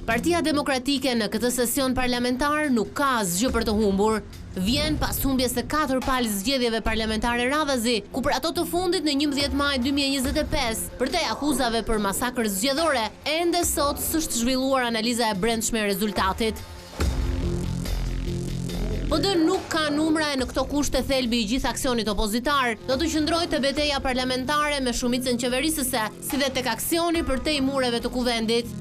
Partia Demokratike në këtë sesion parlamentar nuk ka asgjë për të humbur. Vjen pas humbjes së 4 palë zgjedhjeve parlamentare radhazi, ku për ato të fundit në 11 maj 2025, përtej akuzave për masakër zgjedhore, ende sot s'është zhvilluar analiza e brendshme e rezultatit. PD nuk ka numra e në këto kushte thelbi i gjithë aksionit opozitar, do të qëndrojë te betejë parlamentare me shumicën qeverisëse, si dhe tek aksioni përtej mureve të kuvendit.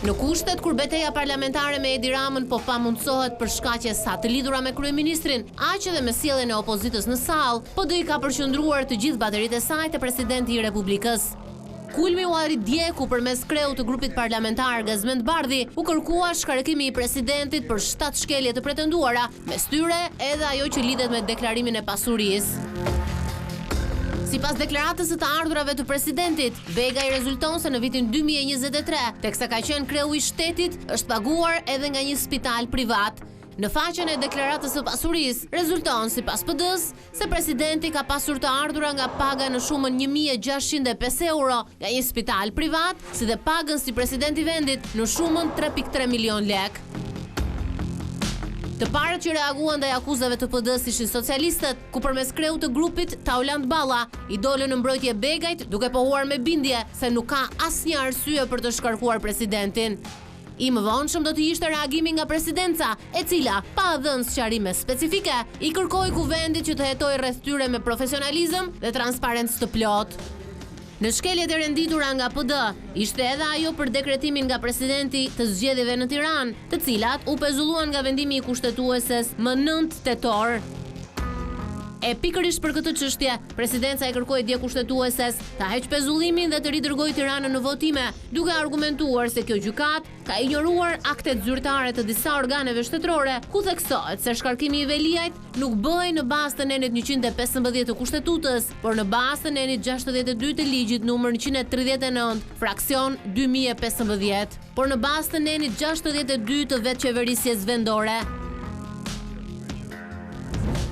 Në kushtet kur betejë parlamentare me Edi Ramën po pamundsohet për shkaqe sa të lidhura me kryeministrin, aq edhe me sjelljen e opozitës në sallë, PD ka përqendruar të gjithë bateritë e saj te presidenti i Republikës. Kulmi u arrit dje ku përmes kreut të grupit parlamentar Gazmend Bardhi u kërkua shkarkimi i presidentit për 7 shkelje të pretenduara, mes tyre edhe ajo që lidhet me deklarimin e pasurisë. Sipas deklaratës së të ardhurave të presidentit, Begaj rezulton se në vitin 2023, teksa ka qenë kreu i shtetit, është paguar edhe nga një spital privat. Në faqen e deklaratës së pasurisë, rezulton sipas PD-s se presidenti ka pasur të ardhura nga paga në shumën 1.605 euro nga një spital privat, si dhe pagën si president i vendit në shumën 3.3 milion lek. Të parët që reaguan ndaj akuzave të PD-s ishin socialistët, ku përmes kreut të grupit Tauland Balla i dolën në mbrojtje Begajt, duke pohuar me bindje se nuk ka asnjë arsye për të shkarkuar presidentin. I mëvonshëm do të ishte reagimi nga presidenca, e cila, pa dhënë sqarime specifike, i kërkoi kuvendit që të hetojë rreth tyre me profesionalizëm dhe transparencë të plotë. Në shkeljet e renditura nga PD, ishte edhe ajo për dekretimin nga presidenti të zgjedhjeve në Tiranë, të cilat u pezulluan nga vendimi i kushtetueses më 9 tetor. E pikërisht për këtë çështje, presidenca e kërkoi dje kushtetueses ta heqë pezullimin dhe të ridërgojë Tiranën në votime, duke argumentuar se kjo gjykatë ka ignoruar aktet zyrtare të disa organeve shtetërore, ku theksohet se shkarkimi i Veliajt nuk bëhej në bazë të nenit 115 të kushtetutës, por në bazë të nenit 62 të ligjit numër 139, fraksion 2015, por në bazë të nenit 62 të vetëqeverisjes vendore.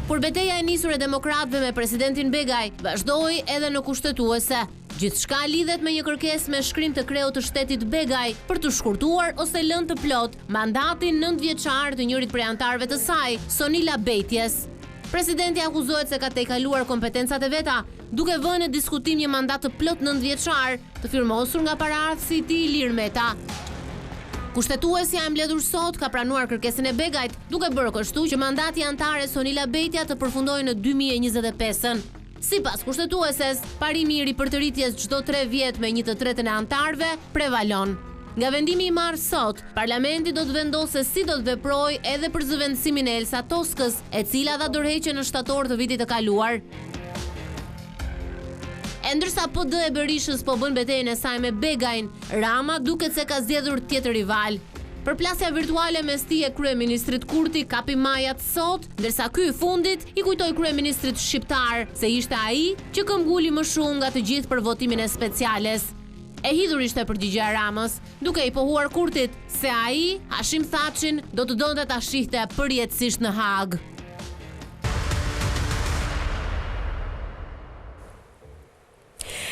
Por betejë e nisur e demokratëve me presidentin Begaj vazhdoi edhe në kushtetuese. Gjithçka lidhet me një kërkesë me shkrim të kreut të shtetit Begaj për të shkurtuar ose lënë të plot mandatin 9 vjeçar të njërit prej anëtarëve të saj, Sonila Bejtjes. Presidenti akuzohet se ka tejkaluar kompetencat e veta, duke vënë në diskutim një mandat të plot 9 vjeçar, të firmosur nga paraardhësi i tij Ilir Meta. Kushtetuesja e mbledhur sot ka pranuar kërkesën e Begajt, duke bërë kështu që mandati antare Sonila Bejtja të përfundojë në 2025-ën. Sipas kushtetueses, parimi i ripërtëritjes çdo 3 vjet me 1/3 e antarëve prevalon. Nga vendimi i marrë sot, parlamenti do të vendosë si do të veprojë edhe për zëvendësimin e Elsa Toskës, e cila dha dorëheqje në shtator të vitit të kaluar. Ndërsa PD e Berishës po bën betejën e saj me Begajn, Rama duket se ka zgjedhur tjetër rival. Përplasja virtuale mes tij e kryeministrit Kurti kapi majat sot, ndërsa ky i fundit i kujtoi kryeministrit shqiptar se ishte ai që këmbguli më shumë nga të gjithë për votimin e speciales. E hidhur ishte përgjigjja e Ramës, duke i pohuar Kurtit se ai, Hashim Thaçin, do të donte ta shihte përjetësisht në Hag.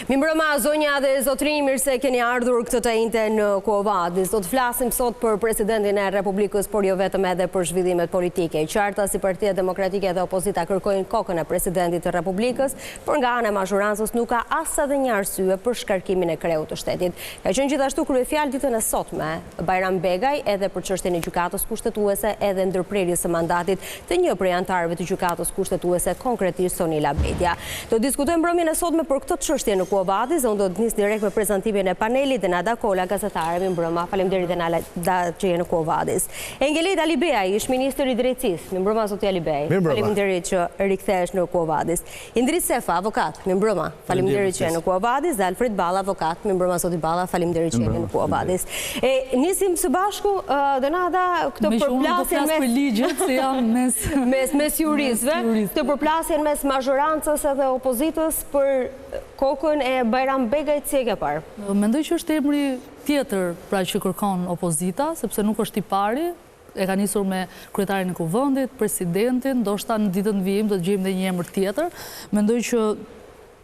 Mirëmbrëma zonja dhe zotrinj, mirë se keni ardhur këtë të njëjtë në Quo-Vadis. Do të flasim sot për presidentin e Republikës, por jo vetëm edhe për zhvillimet politike. Qarta si Partia Demokratike dhe opozita kërkojnë kokën e presidentit të Republikës, por nga ana e mazhorancës nuk ka as edhe një arsye për shkarkimin e kreut të shtetit. Ka qenë gjithashtu kryefjalë ditën e sotme Bajram Begaj edhe për çështjen e gjykatës kushtetuese edhe ndërprerjes së mandatit të një prej anëtarëve të gjykatës kushtetuese, konkretisht Sonila Bejtja. Do diskutojmë mbrëmjen e sotme për këtë çështje në Quo-Vadis, unë do të nis direkt me prezantimin e panelit dhe Nada Kola, gazetare, mirëmbrëma. Faleminderit dhe Nada që je në Quo-Vadis. Engelet Alibej, ish ministër i drejtësisë. Mirëmbrëma zoti Alibej. Faleminderit që rikthehesh në Quo-Vadis. Indrit Sefa, avokat. Mirëmbrëma. Faleminderit që je në Quo-Vadis dhe Alfred Balla, avokat. Mirëmbrëma zoti Balla. Faleminderit që je në Quo-Vadis. Nisim së bashku dhe Nada këtë përplasjen për ligjet se jam mes juristëve, këtë përplasjen mes mazhorancës edhe opozitës për kokën e Bajram Begajt, si e ke parë? Mendoj që është emri tjetër pra që kërkon opozita, sepse nuk është i pari, e ka nisur me kryetarin e kuvendit, presidentin, ndoshta në ditën vijim do të gjejmë edhe një emër tjetër. Mendoj që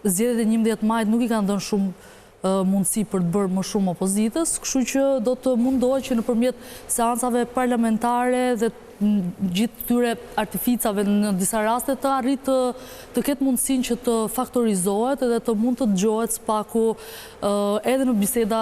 zgjedhjet e 11 majit nuk i kanë dhënë shumë mundësi për të bërë më shumë opozitës, kështu që do të mundohet që nëpërmjet seancave parlamentare dhe gjithë këtyre artificave në disa raste të arrit të ketë mundësinë që të faktorizohet edhe të mund të dëgjohet spaku edhe në biseda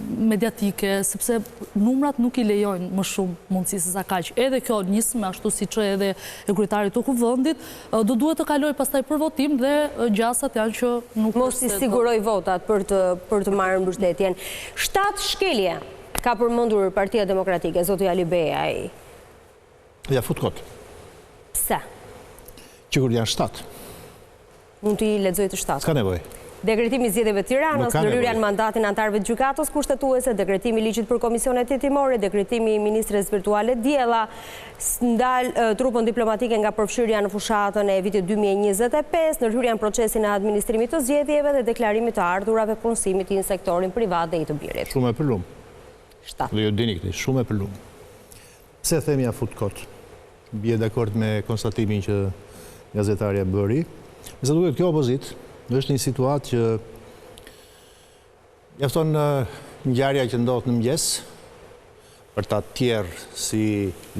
mediatike, sepse numrat nuk i lejojnë më shumë mundësi se sa kaq. Edhe kjo nismë ashtu siç edhe e kryetari të kuvendit, do duhet të kalojë pastaj për votim dhe gjasat janë që nuk mos i siguroj votat për të marrë mbështetjen. 7 shkelje ka përmendur Partia Demokratike, zoti Ali Beaj. Ja fut kot. Pse? Që kur janë 7. Mund t'i lexoj të 7. S'ka nevojë. Dekretimi i zgjedhjeve të Tiranës, ndryrja në mandatin anëtarëve të gjykatës kushtetuese, dekretimi i ligjit për komisionet hetimore, dekretimi i ministres virtuale Diella, ndal trupën diplomatike nga përfshirja në fushatën e vitit 2025, ndërhyrja në procesin e administrimit të zgjedhjeve dhe deklarimit të ardhurave punësimit në sektorin privat dhe i të birit. Shumë e përlum. 7. Dhe ju dini këtë, shumë e përlum. Pse themi ja fut kot? Bie dakord me konstatimin që gazetarja bëri. Nëse duhet kjo opozit, është një situatë që mjafton ngjarja që ndodh në mëngjes për ta tjerë si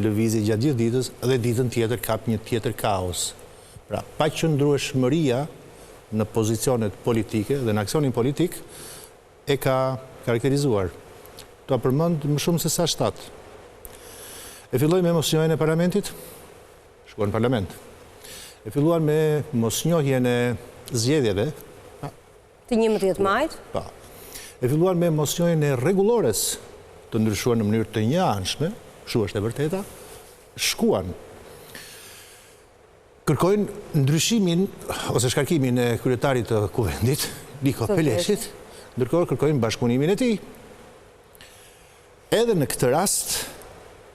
lëvizje gjatë gjithë ditës dhe ditën tjetër kap një tjetër kaos. Pra, paqëndrueshmëria në pozicionet politike dhe në aksionin politik e ka karakterizuar. Ta përmend më shumë se sa 7. E filloj me mosnjohjen e parlamentit, shkuan në parlament. E filluar me mosnjohjen e zgjedhjeve. Të 11 majit? Pa. E filluar me mosnjohjen e rregullores të ndryshuar në mënyrë të njëanshme, kështu është e vërteta, shkuan. Kërkojnë ndryshimin ose shkarkimin e kryetarit të kuvendit, Liko Peleshit, ndërkohë kërkojnë bashkëpunimin e tij. Edhe në këtë rast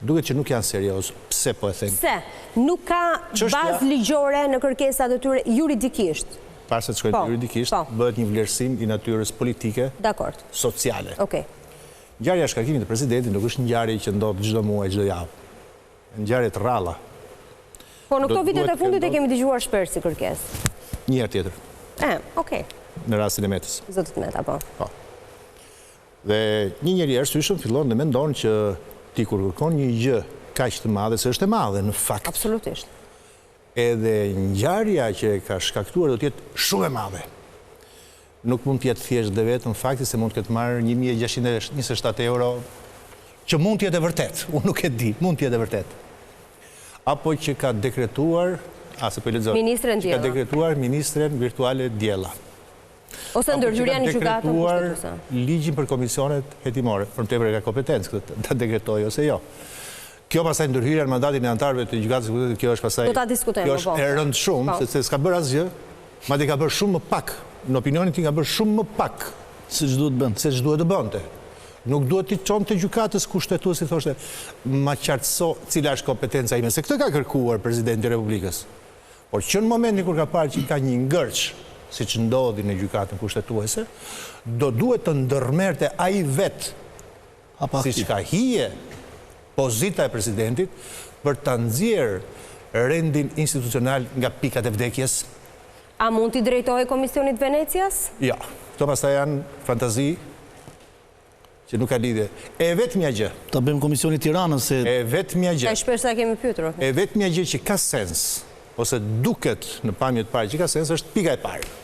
duket që nuk janë serioz. Pse po e them? Pse? Nuk ka bazë ligjore në kërkesat e tyre juridikisht. Para se të shkojnë juridikisht, bëhet një vlerësim i natyrës politike, sociale. Okej. Ngjarja e shkarkimit të presidentit nuk është ngjarje që ndodh çdo muaj, çdo javë. Ngjarje të rralla. Po në këto vitet e fundit e kemi dëgjuar shpesh si kërkesë. Një herë tjetër. Okej. Në rastin e Metës. Zotit Meta, po. Po. Dhe një njeri arsyeshëm fillon dhe mendon që ti kur kërkon një gjë kaq të madhe, se është e madhe në fakt. Absolutisht. Edhe ngjarja që ka shkaktuar do të jetë shumë e madhe. Nuk mund të jetë thjesht dhe vetëm fakti se mund të ketë marrë 1627 euro, që mund të jetë e vërtet, unë nuk e di, mund të jetë e vërtet. Apo që ka dekretuar, se po lexoj, që ka dekretuar ministren virtuale Diella. Ose ndërhyrja në gjykatën kushtetuese. Dekretuar ligjin për komisionet hetimore, për tepër e ka kompetencë këtë ta dekretojë ose jo. Kjo pastaj ndërhyrja në mandatin e anëtarëve të gjykatës, kjo është pastaj. Do ta diskutojmë. Kjo është e rëndë shumë, sepse s'ka bërë asgjë, madje ka bërë shumë më pak. Në opinionin tim ka bërë shumë më pak se ç'duhet të bënte. Nuk duhet t'i çonte gjykatës kushtetuesi, thoshte, ma qartëso cila është kompetenca ime, se këtë ka kërkuar presidenti i Republikës. Por që në momentin kur ka parë që ka një ngërç, siç ndodhi në gjykatën kushtetuese, do duhet të ndërmerte ai vetë, siç ka hije pozita e presidentit, për ta nxjerrë rendin institucional nga pikat e vdekjes. A mund t'i drejtohej Komisionit Venecias? Ja, këto pastaj janë fantazi që nuk ka lidhje. E vetmja gjë. Ta bëjmë Komisioni Tiranës se e vetmja gjë. Shpesh sa kemi pyetur. E vetmja gjë që ka sens, ose duket në pamje të parë që ka sens, është pika e parë.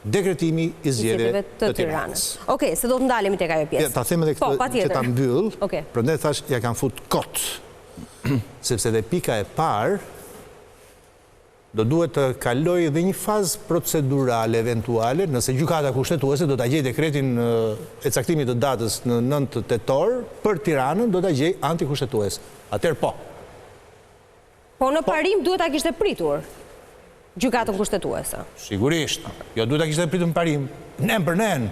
Dekretimi i zgjedhjeve të Tiranës. Okej, se do të ndalemi tek ajo pjesë. Ta them edhe këtë që ta mbyll. Prandaj thash ja kanë fut kot. Sepse dhe pika e parë do duhet të kaloj edhe një fazë procedurale eventuale, nëse gjykata kushtetuese do ta gjejë dekretin e caktimit të datës në 9 tetor për Tiranën, do ta gjejë antikushtetues. Atëherë po. Po në parim duhet ta kishte pritur gjykatën kushtetuese. Sigurisht. Jo duhet ta kishte pritur në parim, nen për nen.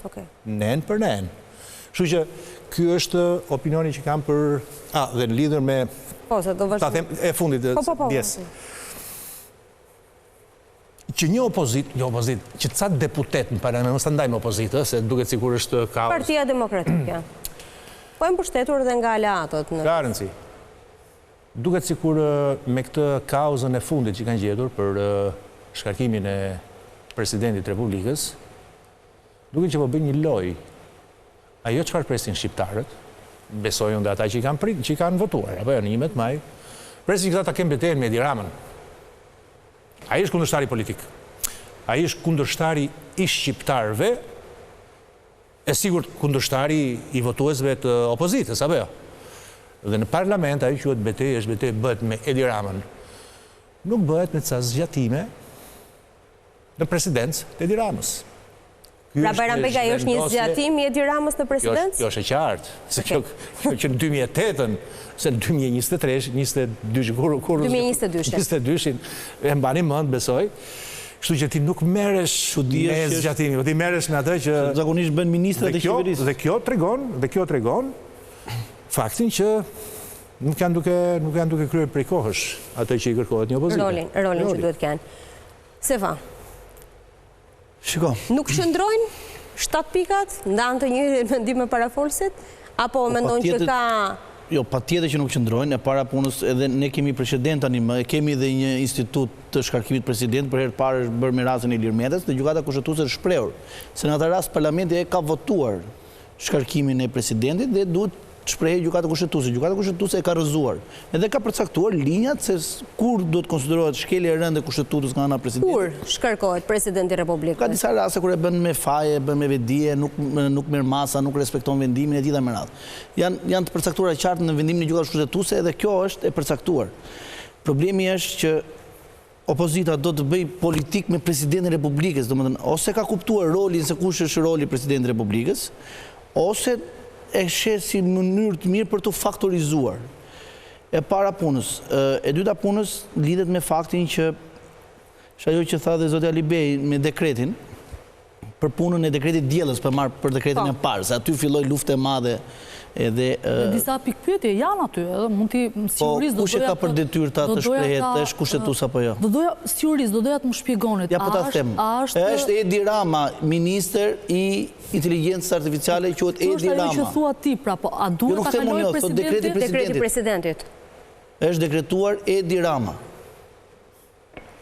Okej. Nen për nen. Kështu që ky është opinioni që kam për dhe në lidhur me se do vazhdoj. Ta them e fundit pjesë. Që një opozit, që ca deputet në parlament, mos ta ndajmë opozitë, se duket sikur është kaos. Partia Demokratike. Po e mbështetur edhe nga aleatët. Ka rëndësi. Duket sikur me këtë kauzën e fundit që kanë gjetur për shkarkimin e presidentit Republikës, duke që po bëj një lojë. Ajo çfarë presin shqiptarët, besojnë dhe ata që i kanë votuar, apo janë 11 maj, presin këta ta kemë betejën me Edi Ramën. Ai është kundërshtari politik. Ai është kundërshtari i shqiptarëve, e sigurt kundërshtari i votuesve të opozitës, apo jo? Dhe në parlament ai quhet betejë, është betejë bëhet me Edi Ramën. Nuk bëhet me ca zgjatime në presidencë të Edi Ramës. Pra Bajram Begaj është një zgjatim i Edi Ramës në presidencë? Jo është e qartë, se kjo që në 2008-ën, se në 2023, 2022-shin, e mbani mënd, besoj, kështu që ti nuk meresh me zgjatimi, ti meresh me atë që... Zakonisht bën ministrat e qeverisë. Dhe kjo tregon faktin që nuk janë duke kryer prej kohësh atë që i kërkohet një opozitë. Rolin që duhet kanë. Sefa. Shiko. Nuk shëndrojnë 7 pikat, ndanë të njëri mendim me parafolsit, apo mendojnë që ka... Jo, pa tjetër që nuk qëndrojnë, e para punës edhe ne kemi precedent tani më, kemi dhe një institut të shkarkimit president, për herë parë është bërë me rastin e Ilir Metës, dhe gjykata kushtetuese është shprehur se në atë rast parlamenti e ka votuar shkarkimin e presidentit dhe duhet shprehej gjykata kushtetuese. Gjykata kushtetuese e ka rrëzuar. Edhe ka përcaktuar linjat se kur duhet konsiderohet shkelje e rëndë e kushtetutës nga ana e presidentit. Kur shkarkohet presidenti i Republikës? Ka disa raste kur e bën me faje, bën me vedije, nuk merr masa, nuk respekton vendimin e tij dhe me radhë. Janë të përcaktuara qartë në vendimin e gjykatës kushtetuese dhe kjo është e përcaktuar. Problemi është që opozita do të bëj politik me presidentin e Republikës, domethënë ose ka kuptuar rolin se kush është roli i presidentit e Republikës, ose e sheh si mënyrë të mirë për të faktorizuar. E para punës. E dyta punës lidhet me faktin që ajo që tha dhe zotja Alibej me dekretin, për punën e dekretit diellës për dekretin e parë, se aty filloi luftë e madhe edhe... Disa pikpyetje janë aty, edhe mund t'i sigurisht... Po, kush e ka për detyrë ta të shprehet, është kushtetues apo jo? Sigurisht, do doja të më shpjegonit. Ja, po ta them. Është Edi Rama, minister i inteligjencës artificiale, quhet Edi Rama. Kjo është ajo që thua ti, pra, po, a duhet ta kalojë dekreti presidentit? Është dekretuar Edi Rama.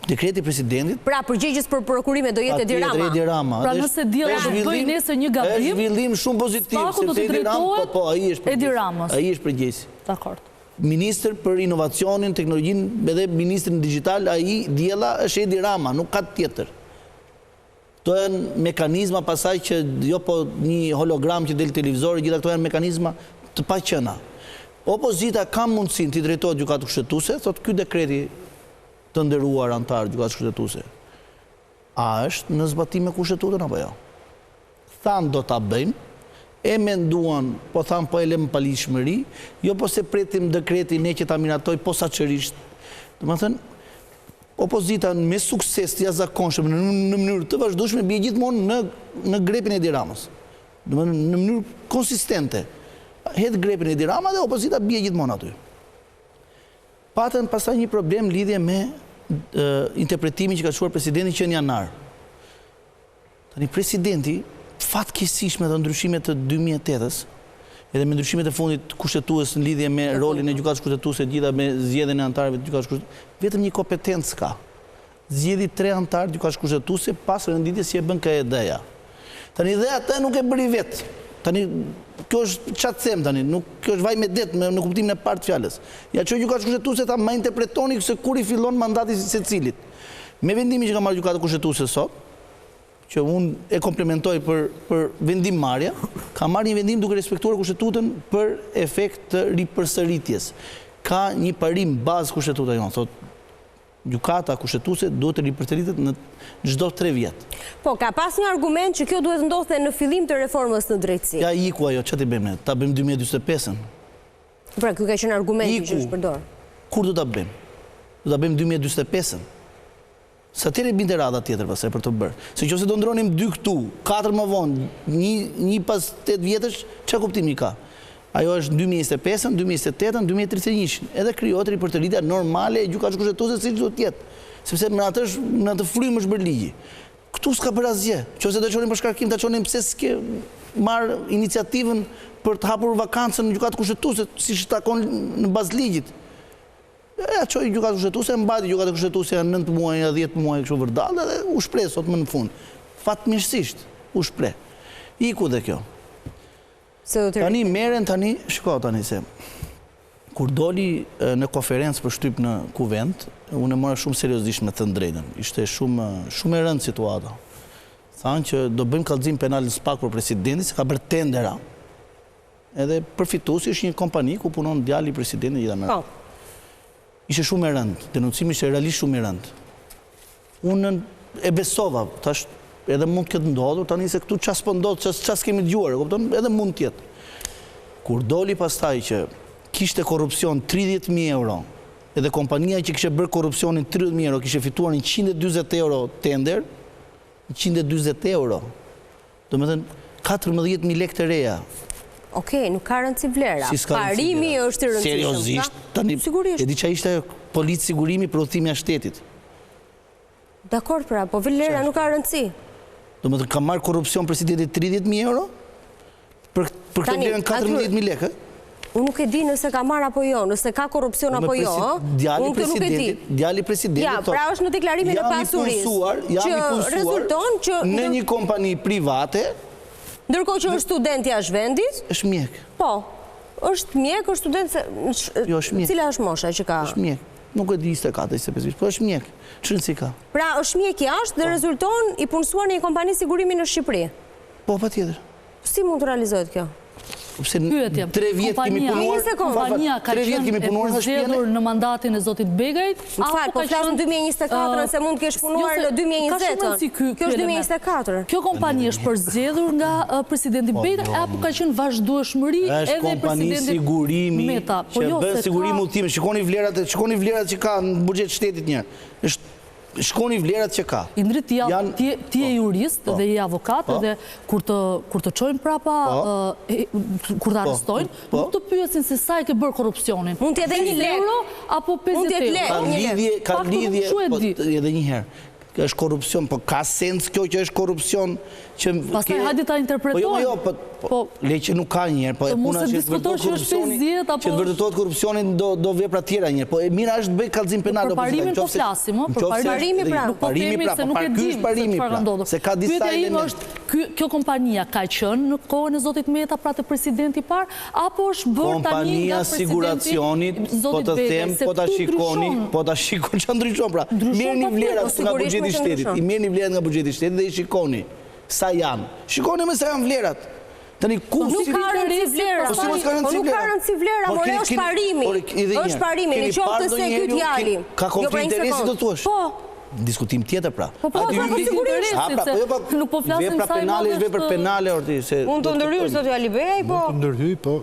Dekreti presidentit... Pra, përgjegjës për prokurime do jetë Edi Rama. Pra, nëse diella do bëj nesër një gabim... është zhvillim shumë pozitiv, sepse Edi Rama, po, ai është përgjegjës. Dakor. Ministër për inovacionin, teknologjinë, edhe ministrin digital, ai diella është Edi Rama, nuk ka tjetër. Këto janë mekanizma pasaj që jo po një hologram që del televizori, gjitha këto janë mekanizma të paqëna. Opozita ka mundësinë të drejtohet gjykatë kushtetuese, thotë ky dekreti të nderuar antar gjykatës kushtetuese. A është në zbatim me kushtetutën apo jo? Thanë do ta bëjmë, e menduan, po thanë po e lëmë palishmëri, jo po se pretim dekretin ne që ta miratoj posaçërisht. Domethënë, opozita me sukses të jashtëzakonshëm në mënyrë të vazhdueshme bie gjithmonë në grepin e Edi Ramës. Domethënë në mënyrë konsistente. Hedh grepin e Edi Rama dhe opozita bie gjithmonë aty. Patën pastaj një problem lidhje me interpretimin që ka shuar presidenti që në janar. Tani presidenti, fatkeqësisht me të ndryshimet të 2008-s, edhe me ndryshimet e fundit kushtetues në lidhje me rolin e gjykatës kushtetuese, gjitha me zgjedhjen e antarëve të gjykatës kushtetuese, vetëm një kompetencë ka. Zgjedhi 3 antarë të gjykatës kushtetuese pas renditjes si e bën KED-ja. Tani dhe atë nuk e bëri vetë. Tani, kjo është qatë them tani, kjo është vaj me det në kuptimin e partë fjalës. Ja që gjykatë kushtetuese ta ma interpretoni se kur i fillon mandati se cilit. Me vendimin që ka marrë gjykatë kushtetuese sot, që unë e komplementoj për vendim marrja, ka marrë një vendim duke respektuar kushtetutën për efekt të ripërsëritjes. Ka një parim bazë kushtetuta jonë, thot, gjykata kushtetuese duhet të ripërsëritet në çdo 3 vjet. Po, ka pas një argument që kjo duhet ndodhte në fillim të reformës në drejtësi. Ja iku ajo, ç'a ti bëjmë ne? Ta bëjmë 2045-ën. Pra, ky ka qenë argumenti që është përdor. Kur do ta bëjmë? Do ta bëjmë 2045-ën. Sa tjerë binte rada tjetër pastaj për të bërë. Se nëse do ndronim 2 këtu, 4 më vonë, një pas 8 vjetësh, ç'a kuptimi ka? Ajo është 2025-ën, 2028-ën, 2031-ën. Edhe krijohet ripërtëritja normale e gjykatës kushtetuese siç duhet të jetë. Sepse në atë frymë është bërë ligji. Këtu s'ka bërë asgjë. Nëse do të çonim për shkarkim, ta çonim pse s'ke marr iniciativën për të hapur vakancën në gjykatë kushtetuese, siç takon në bazë ligjit. Ja çoi gjykatë kushtetuese, mbajti gjykatë kushtetuese 9 muaj, 10 muaj kështu vërdall dhe u shpreh sot më në fund. Fatmirësisht u shpreh. Iku dhe kjo. Tani meren tani, shko tani se, kur doli në konferencë për shtyp në kuvent, unë e mora shumë seriozisht me të drejtën. Ishte shumë e rëndë situata. Thanë që do bëjmë kallëzim penal në SPAK për presidenti, se ka bërë tendera. Edhe përfituesi është një kompani ku punon djali i presidentit gjitha me. Ishte shumë e rëndë, denuncimi ishte realisht shumë i rëndë. Unë e besova, tash edhe mund të ketë ndodhur, tani se këtu ças po ndodh, ças kemi dëgjuar, kupton, edhe mund të jetë. Kur doli pastaj që kishte korrupsion 30.000 euro, edhe kompania që kishte bërë korrupsionin 30.000 euro, kishte fituar 140 euro tender, 140 euro. Domethënë 14.000 lekë të reja. Okej, nuk ka rëndësi vlera. Parimi është i rëndësishëm. Seriozisht, tani e di çfarë ishte polici sigurimi për udhëtimin e shtetit. Dakor, pra, po vlera nuk ka rëndësi. Domethënë ka marrë korrupsion presidenti 30.000 euro për këtë vlerën 14.000 lekë. Unë nuk e di nëse ka marrë apo jo, nëse ka korrupsion apo jo. Djali presidentit. Ja, pra është në deklarimin e pasurisë që rezulton që në një kompani private, ndërkohë që është student jashtë vendit. Është mjek. Po. Është mjek, është student. Jo, është mjek. Cila është mosha që ka? Është mjek. Nuk e di 24, 25, po është mjek. Çfarë si ka? Pra është mjek jashtë dhe rezulton i punësuar në një kompani sigurimi në Shqipëri. Po, patjetër. Si mund të realizohet kjo? Pse 3 vjet kemi punuar, kompania ka qenë e përzgjedhur në mandatin e zotit Begajt. Po flasëm 2024 se mund të kesh punuar në 2020. Kjo është 2024. Kjo kompani është përzgjedhur nga presidenti Begaj apo ka qenë vazhdueshmëri edhe presidentit Meta? Që bën sigurim udhëtimi. Shikoni vlerat që ka në buxhet shtetit një. Shkoni vlerat që ka. Indrit, ti je jurist dhe je avokat dhe kur të çojnë prapa, kur të arrestojnë, nuk të pyesin se sa e ke bërë korrupsionin. Mund të jetë 1 euro apo 50 euro. Ka lidhje edhe një herë. Është korrupsion, po ka sens kjo që është korrupsion që... Pastaj hajde ta interpretojnë. Po, le që nuk ka njerë, po e puna që të vërtetohet korrupsionin do vepra tjera njerë, po e mira është bëj kallëzim penal. Për parimin po flasim, për parimi pra. Nuk po themi se nuk e dim se çfarë ka ndodhur. Pyetja ime është, kjo kompania ka qenë në kohën e zotit Meta, pra të presidenti i parë, apo është bërë tani nga presidenti zotit Begaj? Po ta shikoni, po ta shikoni që ndryshon pra. Merrni vlerat nga buxheti i shtetit, i merrni vlerat nga buxheti i shtetit dhe i shikoni sa janë. Shikoni me sa janë vlerat. Nuk ka rëndësi vlera, por është parimi. Është parimi, në qoftë se ky djali. Ka konflikt interesi do thuash? Po. Diskutim tjetër pra. Po sigurisht, nuk po flasim sa i madh. Vepra penale orti se. Mund të ndërhyj zoti Ali Begaj, po. Mund të ndërhyj, po.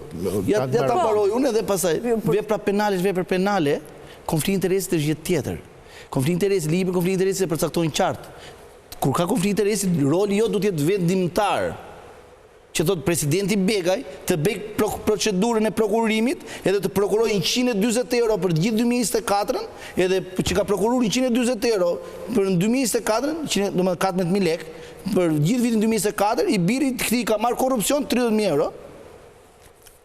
Ja ta mbaroj unë edhe pastaj. Vepra penale, konflikt interesi është gjë tjetër. Konflikt interesi, libri konflikt interesi e përcaktojnë qartë. Kur ka konflikt interesi, roli jo duhet të jetë vendimtar. Që thot presidenti Begaj të bëj procedurën e prokurimit edhe të prokuroj 140 euro për gjithë 2024 edhe që ka prokurur 140 euro për në 2024, do më 14.000 lekë, për gjithë vitin 2024, i biri këti ka marrë korrupsion 30.000 euro.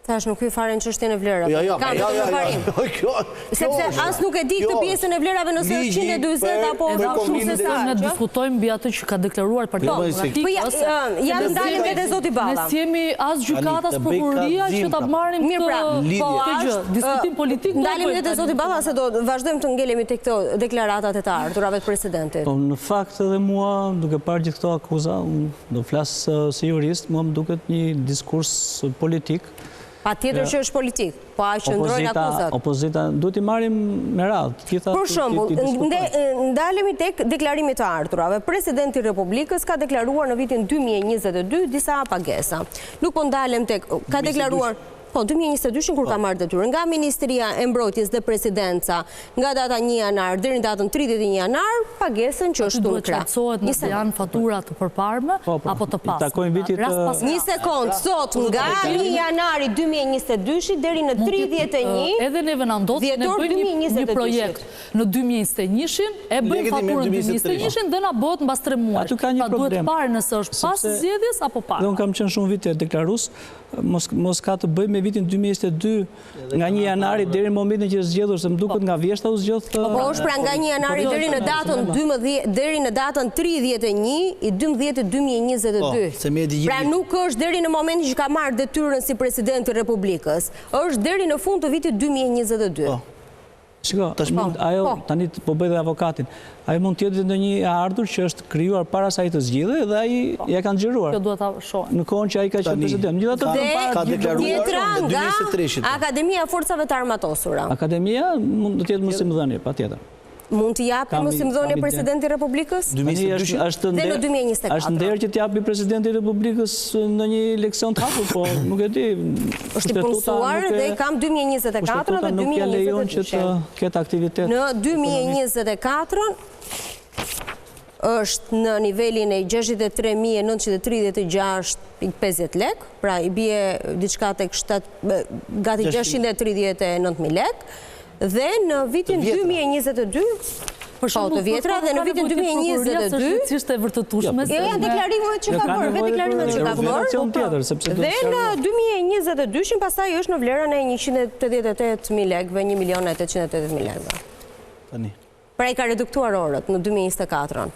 Thash nuk hyj fare në çështjen e vlerave. Sepse as nuk e di këtë pjesën e vlerave nëse është 140 apo shumë se sa. Ne diskutojmë mbi atë që ka deklaruar Partia Demokratike. Po ja ndalim vetë zoti Balla. Ne jemi as gjykatas prokuroria që ta marrim këtë gjë. Diskutim politik. Ndalim vetë zoti Balla se do vazhdojmë të ngelemi tek këto deklaratat e të ardhurave të presidentit. Po në fakt edhe mua duke parë gjithë këto akuza, do flas si jurist, mua më duket një diskurs politik. Pa tjetër që është politik, po a që ndrojnë akuzat. Opozita, duhet i marrim me radhë. Për shembull, ndalemi tek deklarimit të ardhurave. Presidenti i Republikës ka deklaruar në vitin 2022 disa pagesa. Nuk po ndalem tek, ka deklaruar... Po, 2022 kur ka marrë detyrën nga Ministria e Mbrojtjes dhe Presidenca, nga data 1 janar deri në datën 31 janar, pagesën që është duhet qartësohet nëse janë fatura të përparme apo të pasme. Një sekond, sot nga 1 janari 2022 deri në 31 edhe neve na ndodh ne bëjmë një projekt në 2021-shin, e bëjmë faturën 2021-shin dhe na bëhet mbas 3 muaj. Pa duhet parë nëse është pas zgjedhjes apo para. Unë kam qenë shumë vite deklarues, mos ka të bëjë me vitin 2022, nga 1 janari deri në momentin që është zgjedhur, se më duket nga vjeshta u zgjodh. Po është pra nga 1 janari deri në datën 12 deri në datën 31/12/2022. Pra nuk është deri në momentin që ka marrë detyrën si president i Republikës, është deri në fund të vitit 2022. Shiko, ajo tani po bëj dhe avokatin. Ajo mund të jetë ndonjë ardhur që është krijuar para saj të zgjidhej dhe ai ja kanë xhiruar. Kjo duhet ta shohim. Në kohën që ai ka qenë president. Megjithatë ka deklaruar nga Akademia e Forcave të Armatosura. Akademia mund të jetë mosimdhënie, patjetër. Mund të japi mosimdhënie presidenti i Republikës? Është nder që t'japi presidenti i Republikës ndonjë leksion të hapur, po nuk e di. Është i punësuar dhe i kam 2024 dhe 2022. Nuk ja lejon që të ketë aktivitet. Në 2024 është në nivelin e 63.936.50 lek, pra i bie diçka tek gati 639.000 lek, dhe në vitin 2022, të vjetra, dhe në vitin 2022, është e vërtetueshme. Janë deklarimet që ka bërë, vetë deklarimet që ka bërë. Dhe në 2022, pastaj është në vlerën e 188.000 lekëve, 1.880.000 lekëve. Pra i ka reduktuar orët në 2024.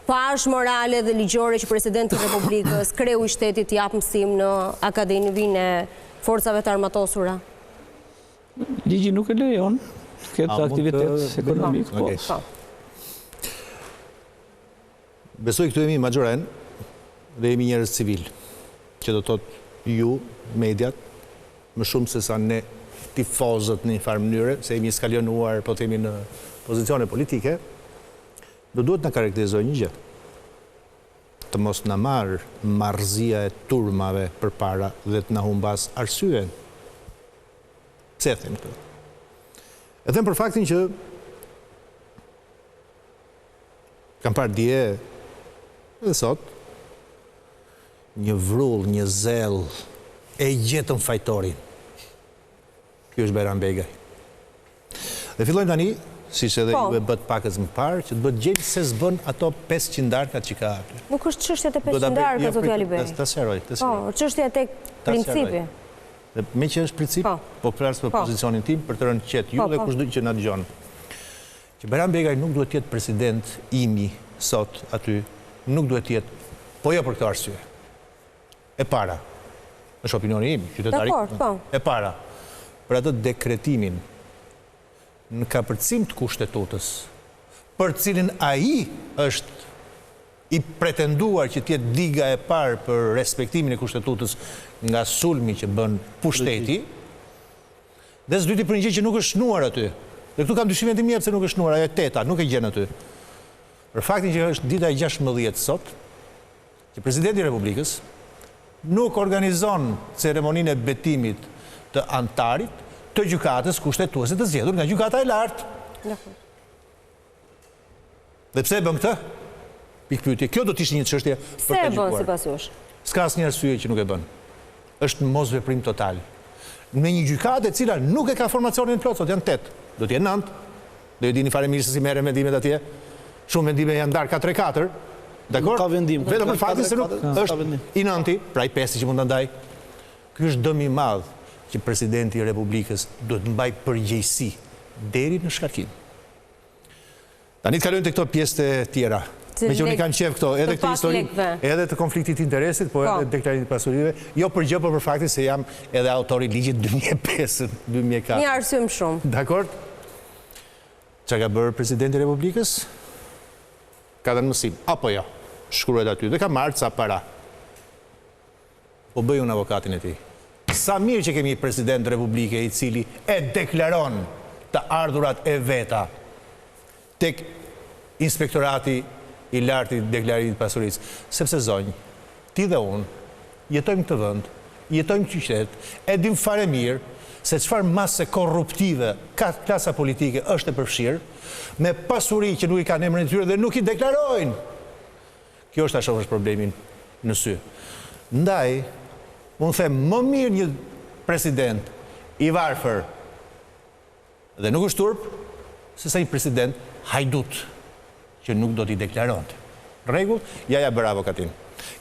Pash morale dhe ligjore që presidenti i Republikës, kreu i shtetit jap mësim në Akademinë e Forcave të Armatosura. Ligji nuk e lejon këtë aktivitet ekonomik. Besoj këtu jemi majoren dhe jemi njerëz civil, që do thotë ju, mediat, më shumë se sa ne tifozët në një farë mënyre, se jemi skalionuar, po themi në pozicione politike, do duhet na karakterizoj një gjë. Të mos na marrë marrëzia e turmave përpara dhe të na humbas arsyen. Pse e them këtë? E them për faktin që kam parë dje dhe sot një vrull, një zel e gjetën fajtorin. Ky është Bajram Begaj. Dhe fillojmë tani, siç edhe ju e bët pakës më parë, që të bëtë gjejmë se s'bën ato 500 darkat që ka aty. Nuk është çështja e 500 darkat, zoti Alibej. Ta sqaroj. Po, çështja tek principi. Dhe me që është princip, po flas për pozicionin tim, për të rënë qetë ju dhe kushdo që na dëgjon. Që Bajram Begaj nuk duhet të jetë president imi sot aty, nuk duhet të jetë, po jo për këtë arsye. E para, është opinioni im, qytetarik. E para, për atë dekretimin në kapërcim të kushtetutës, për cilin ai është i pretenduar që tjetë diga e parë për respektimin e kushtetutës nga sulmi që bën pushteti, dhe s'dyti për një gjë që nuk është shnuar aty. Dhe këtu kam dyshimin tim pse nuk është shnuar, ajo e teta, nuk e gjen aty. Për faktin që është dita e 16 sot, që presidenti i Republikës nuk organizon ceremoninë e betimit të antarit të gjykatës kushtetuese të zgjedhur nga gjykata e lartë. Dhe pse e bën këtë? Pikpyetje. Kjo do të ishte një çështje për të gjykuar. Pse e bën sipas jush? S'ka asnjë arsye që nuk e bën. Është mosveprim total. Në një gjykatë e cila nuk e ka formacionin plot, sot janë 8, do të jenë 9. Do e dini fare mirë se si merren mendimet atje. Shumë vendime janë ndarë 4-4. Dakor? Ka vendim. Vetëm për faktin se nuk është i 9, pra i 5 që mund ta ndaj. Ky është dëm i madh që presidenti i Republikës duhet të mbajë përgjegjësi deri në shkarkim. Tani të kalojmë te këto pjesë të tjera. Me që unë kam qef këto, edhe këtë historinë, edhe të konfliktit interesit, po edhe deklaratit pasurive, jo për gjë, por për faktin se jam edhe autori ligjit 2005-2004. Një arsye më shumë. Dakor? Çka ka bërë presidenti i Republikës? Ka dhënë mësim, apo jo? Shkruhet aty dhe ka marrë ca para. Po bëj unë avokatin e tij. Sa mirë që kemi president të Republike i cili e deklaron të ardhurat e veta tek inspektorati i lartë i deklaratit pasurisë. Sepse zonjë, ti dhe unë jetojmë këtë vend, jetojmë qytet, e dim fare mirë se çfarë mase korruptive ka klasa politike është e përfshirë, me pasuri që nuk i kanë emrin e tyre dhe nuk i deklarojnë. Kjo është ta shohësh problemin në sy. Ndaj, unë them më mirë një president i varfër dhe nuk është turp, se sa një president hajdut që nuk do t'i deklaronte. Rregull? Ja bërë avokatin.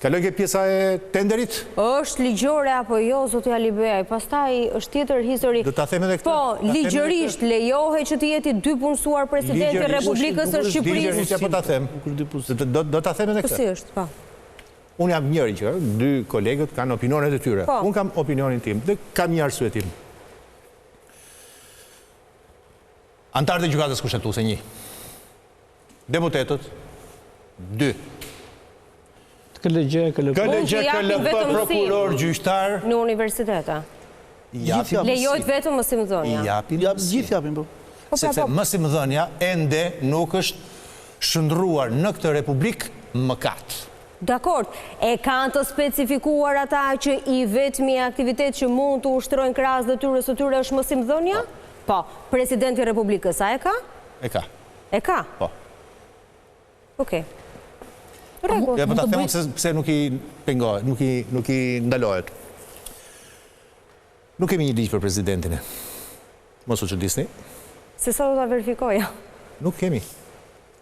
Kaloj ke pjesa e tenderit? Është ligjore apo jo, zoti Alibeaj, pastaj është tjetër histori. Do ta them edhe këtë. Po, ligjërisht lejohet që të jeti 2 punësuar presidenti i Republikës së Shqipërisë. Ligjërisht po ta them. Do ta them edhe këtë. Si është, po. Unë jam njëri që 2 kolegët kanë opinionet e tyre. Unë kam opinionin tim dhe kam një arsye tim. Antarët e gjykatës kushtetuese 1. Deputetët 2. KLG, KLP, prokuror, gjyqtar. Në universiteta. Lejohet vetëm mësimdhënia. Gjithë japin, po. Sepse mësimdhënia ende nuk është shndruar në këtë republik mëkat. Dakord, e kanë të specifikuar ata që i vetmi aktivitet që mund të ushtrojnë krahas detyrës së tyre është mësimdhënia? Po, presidenti i Republikës a e ka? E ka. E ka? Po. Okej. Rregull. Ja, po ta them pse nuk i pengohet, nuk i ndalohet. Nuk kemi një ligj për presidentin e. Mos u çuditni. Se sa do ta verifikoja? Nuk kemi.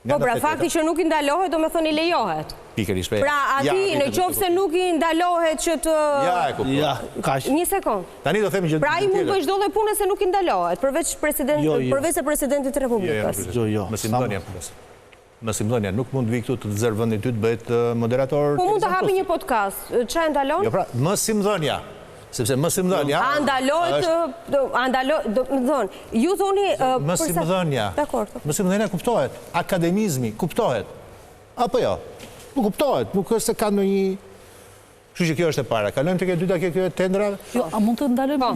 Po, pra fakti që nuk i ndalohet, do me thënë i lejohet. Pikërisht. Pra ati në qoftë se nuk i ndalohet që të... Ja, e kuptoj. Ja, kaq. Një sekond. Tani do themi që... Pra i mund bëj çdo lloj pune se nuk i ndalohet, përveç se presidentit të Republikës. Jo. Mësimdhënia nuk mund vi këtu të zërë vendin ty të bëhet moderator. Po mund të hapi një podcast. Çfarë ndalon? Jo, pra, mësimdhënia. Sepse mësimdhënia... Andalohet, do të thonë, ju thoni... Mësimdhënia. Mësimdhënia kuptohet. Akademizmi kuptohet. Apo jo? Nuk kuptohet. Nuk është se ka ndonjë... Kështu që kjo është e para. Kalojmë tek e dyta kjo e tendrave? Jo, a mund të ndalojmë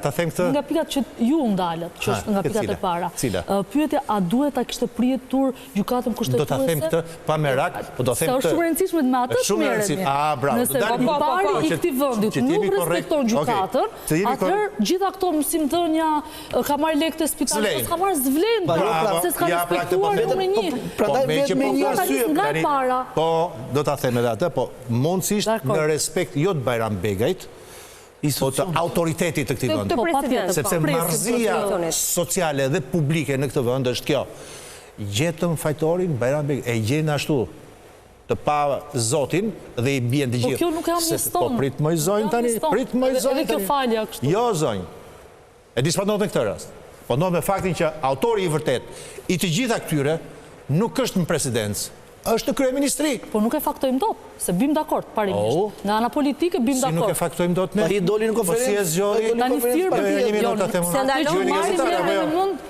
ta them këtë? Nga pikat që ju ndalet, që është nga pikat e para. Cila? Pyetja, a duhet ta kishte pritur gjykatën kushtetuese? Do ta them këtë pa merak, po do them këtë. Është shumë e rëndësishme me atë merremi. Bravo. Nëse populari i këtij vendit nuk respekton gjykatën, atëherë gjitha këto mësimdhënia ka marrë lekë të spitalit, ka marrë zvlen, se s'ka respektuar numrin 1. Prandaj vetëm një arsye. Po, do ta them edhe atë, po mundësisht në respekt jo të Bajram Begajt, po të autoritetit të këtij vendi. Sepse marrëzia sociale dhe publike në këtë vend është kjo. Gjetëm fajtorin Bajram Begaj, e gjenë ashtu të pa zotin dhe i bien të gjithë. Po kjo nuk e amneston. Po prit më zonjë tani, prit më zonjë tani. Edhe kjo falja kështu. Jo zonjë. E di çfarë ndodh në këtë rast. Po ndodh me faktin që autori i vërtet i të gjitha këtyre nuk është në presidencë. Është në kryeministri. Po nuk e faktojmë dot, se bim dakord parimisht. Nga ana politike bim dakord. Si nuk e faktojmë dot ne? Pa i doli në konferencë. Po si e zgjodhi? Tani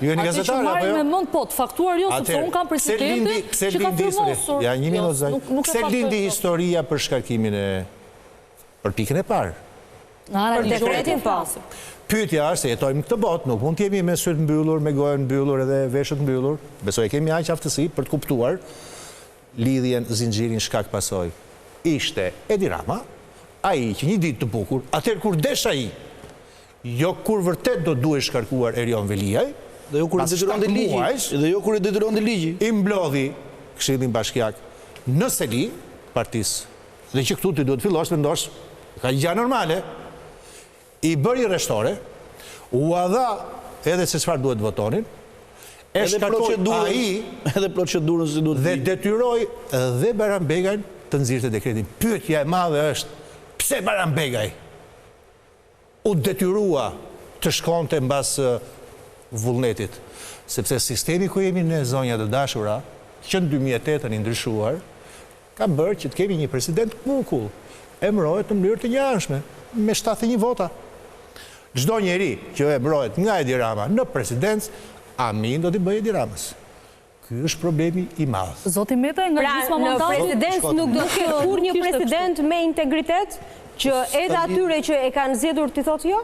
Ju jeni gazetar apo jo? Me mend po, të faktuar jo, sepse un kam presidentin që ka firmosur. Ja, një minutë zaj. Pse lindi historia për shkarkimin e për pikën e parë? Për dekretin po. Pyetja është se jetojmë në këtë botë, nuk mund të jemi me syt mbyllur, me gojën mbyllur edhe veshët mbyllur. Besoj kemi aq aftësi për të kuptuar lidhjen, zinxhirin, shkak pasoj. Ishte Edi Rama, ai që një ditë të bukur, atëherë kur desh ai, jo kur vërtet do duhet shkarkuar Erion Veliaj, dhe jo kur i detyronte ligji, dhe jo kur i detyronte ligji, i mblodhi Këshillin Bashkiak në Seli, partisë, dhe që këtu ti duhet fillosh vendosh, ka një gjë normale, i bëri rreshtore, u dha edhe se çfarë duhet votonin, edhe procedurën si duhet dhe detyroi dhe Bajram Begajn të nxirrte dekretin. Pyetja e madhe është, pse Bajram Begaj u detyrua të shkonte mbas vullnetit? Sepse sistemi ku jemi ne, zonja të dashura, që në 2008 i ndryshuar, ka bërë që të kemi një president kukull, emërohet në mënyrë të njëanshme, me 71 vota. Çdo njeri që emërohet nga Edi Rama në presidencë, amin do t'i bëjë Edi Ramës. Ky është problemi i madh. Zoti Meta nga gjysma mandati. Në presidencë nuk do të ketë kur një president me integritet që edhe atyre që e kanë zgjedhur ti thotë jo?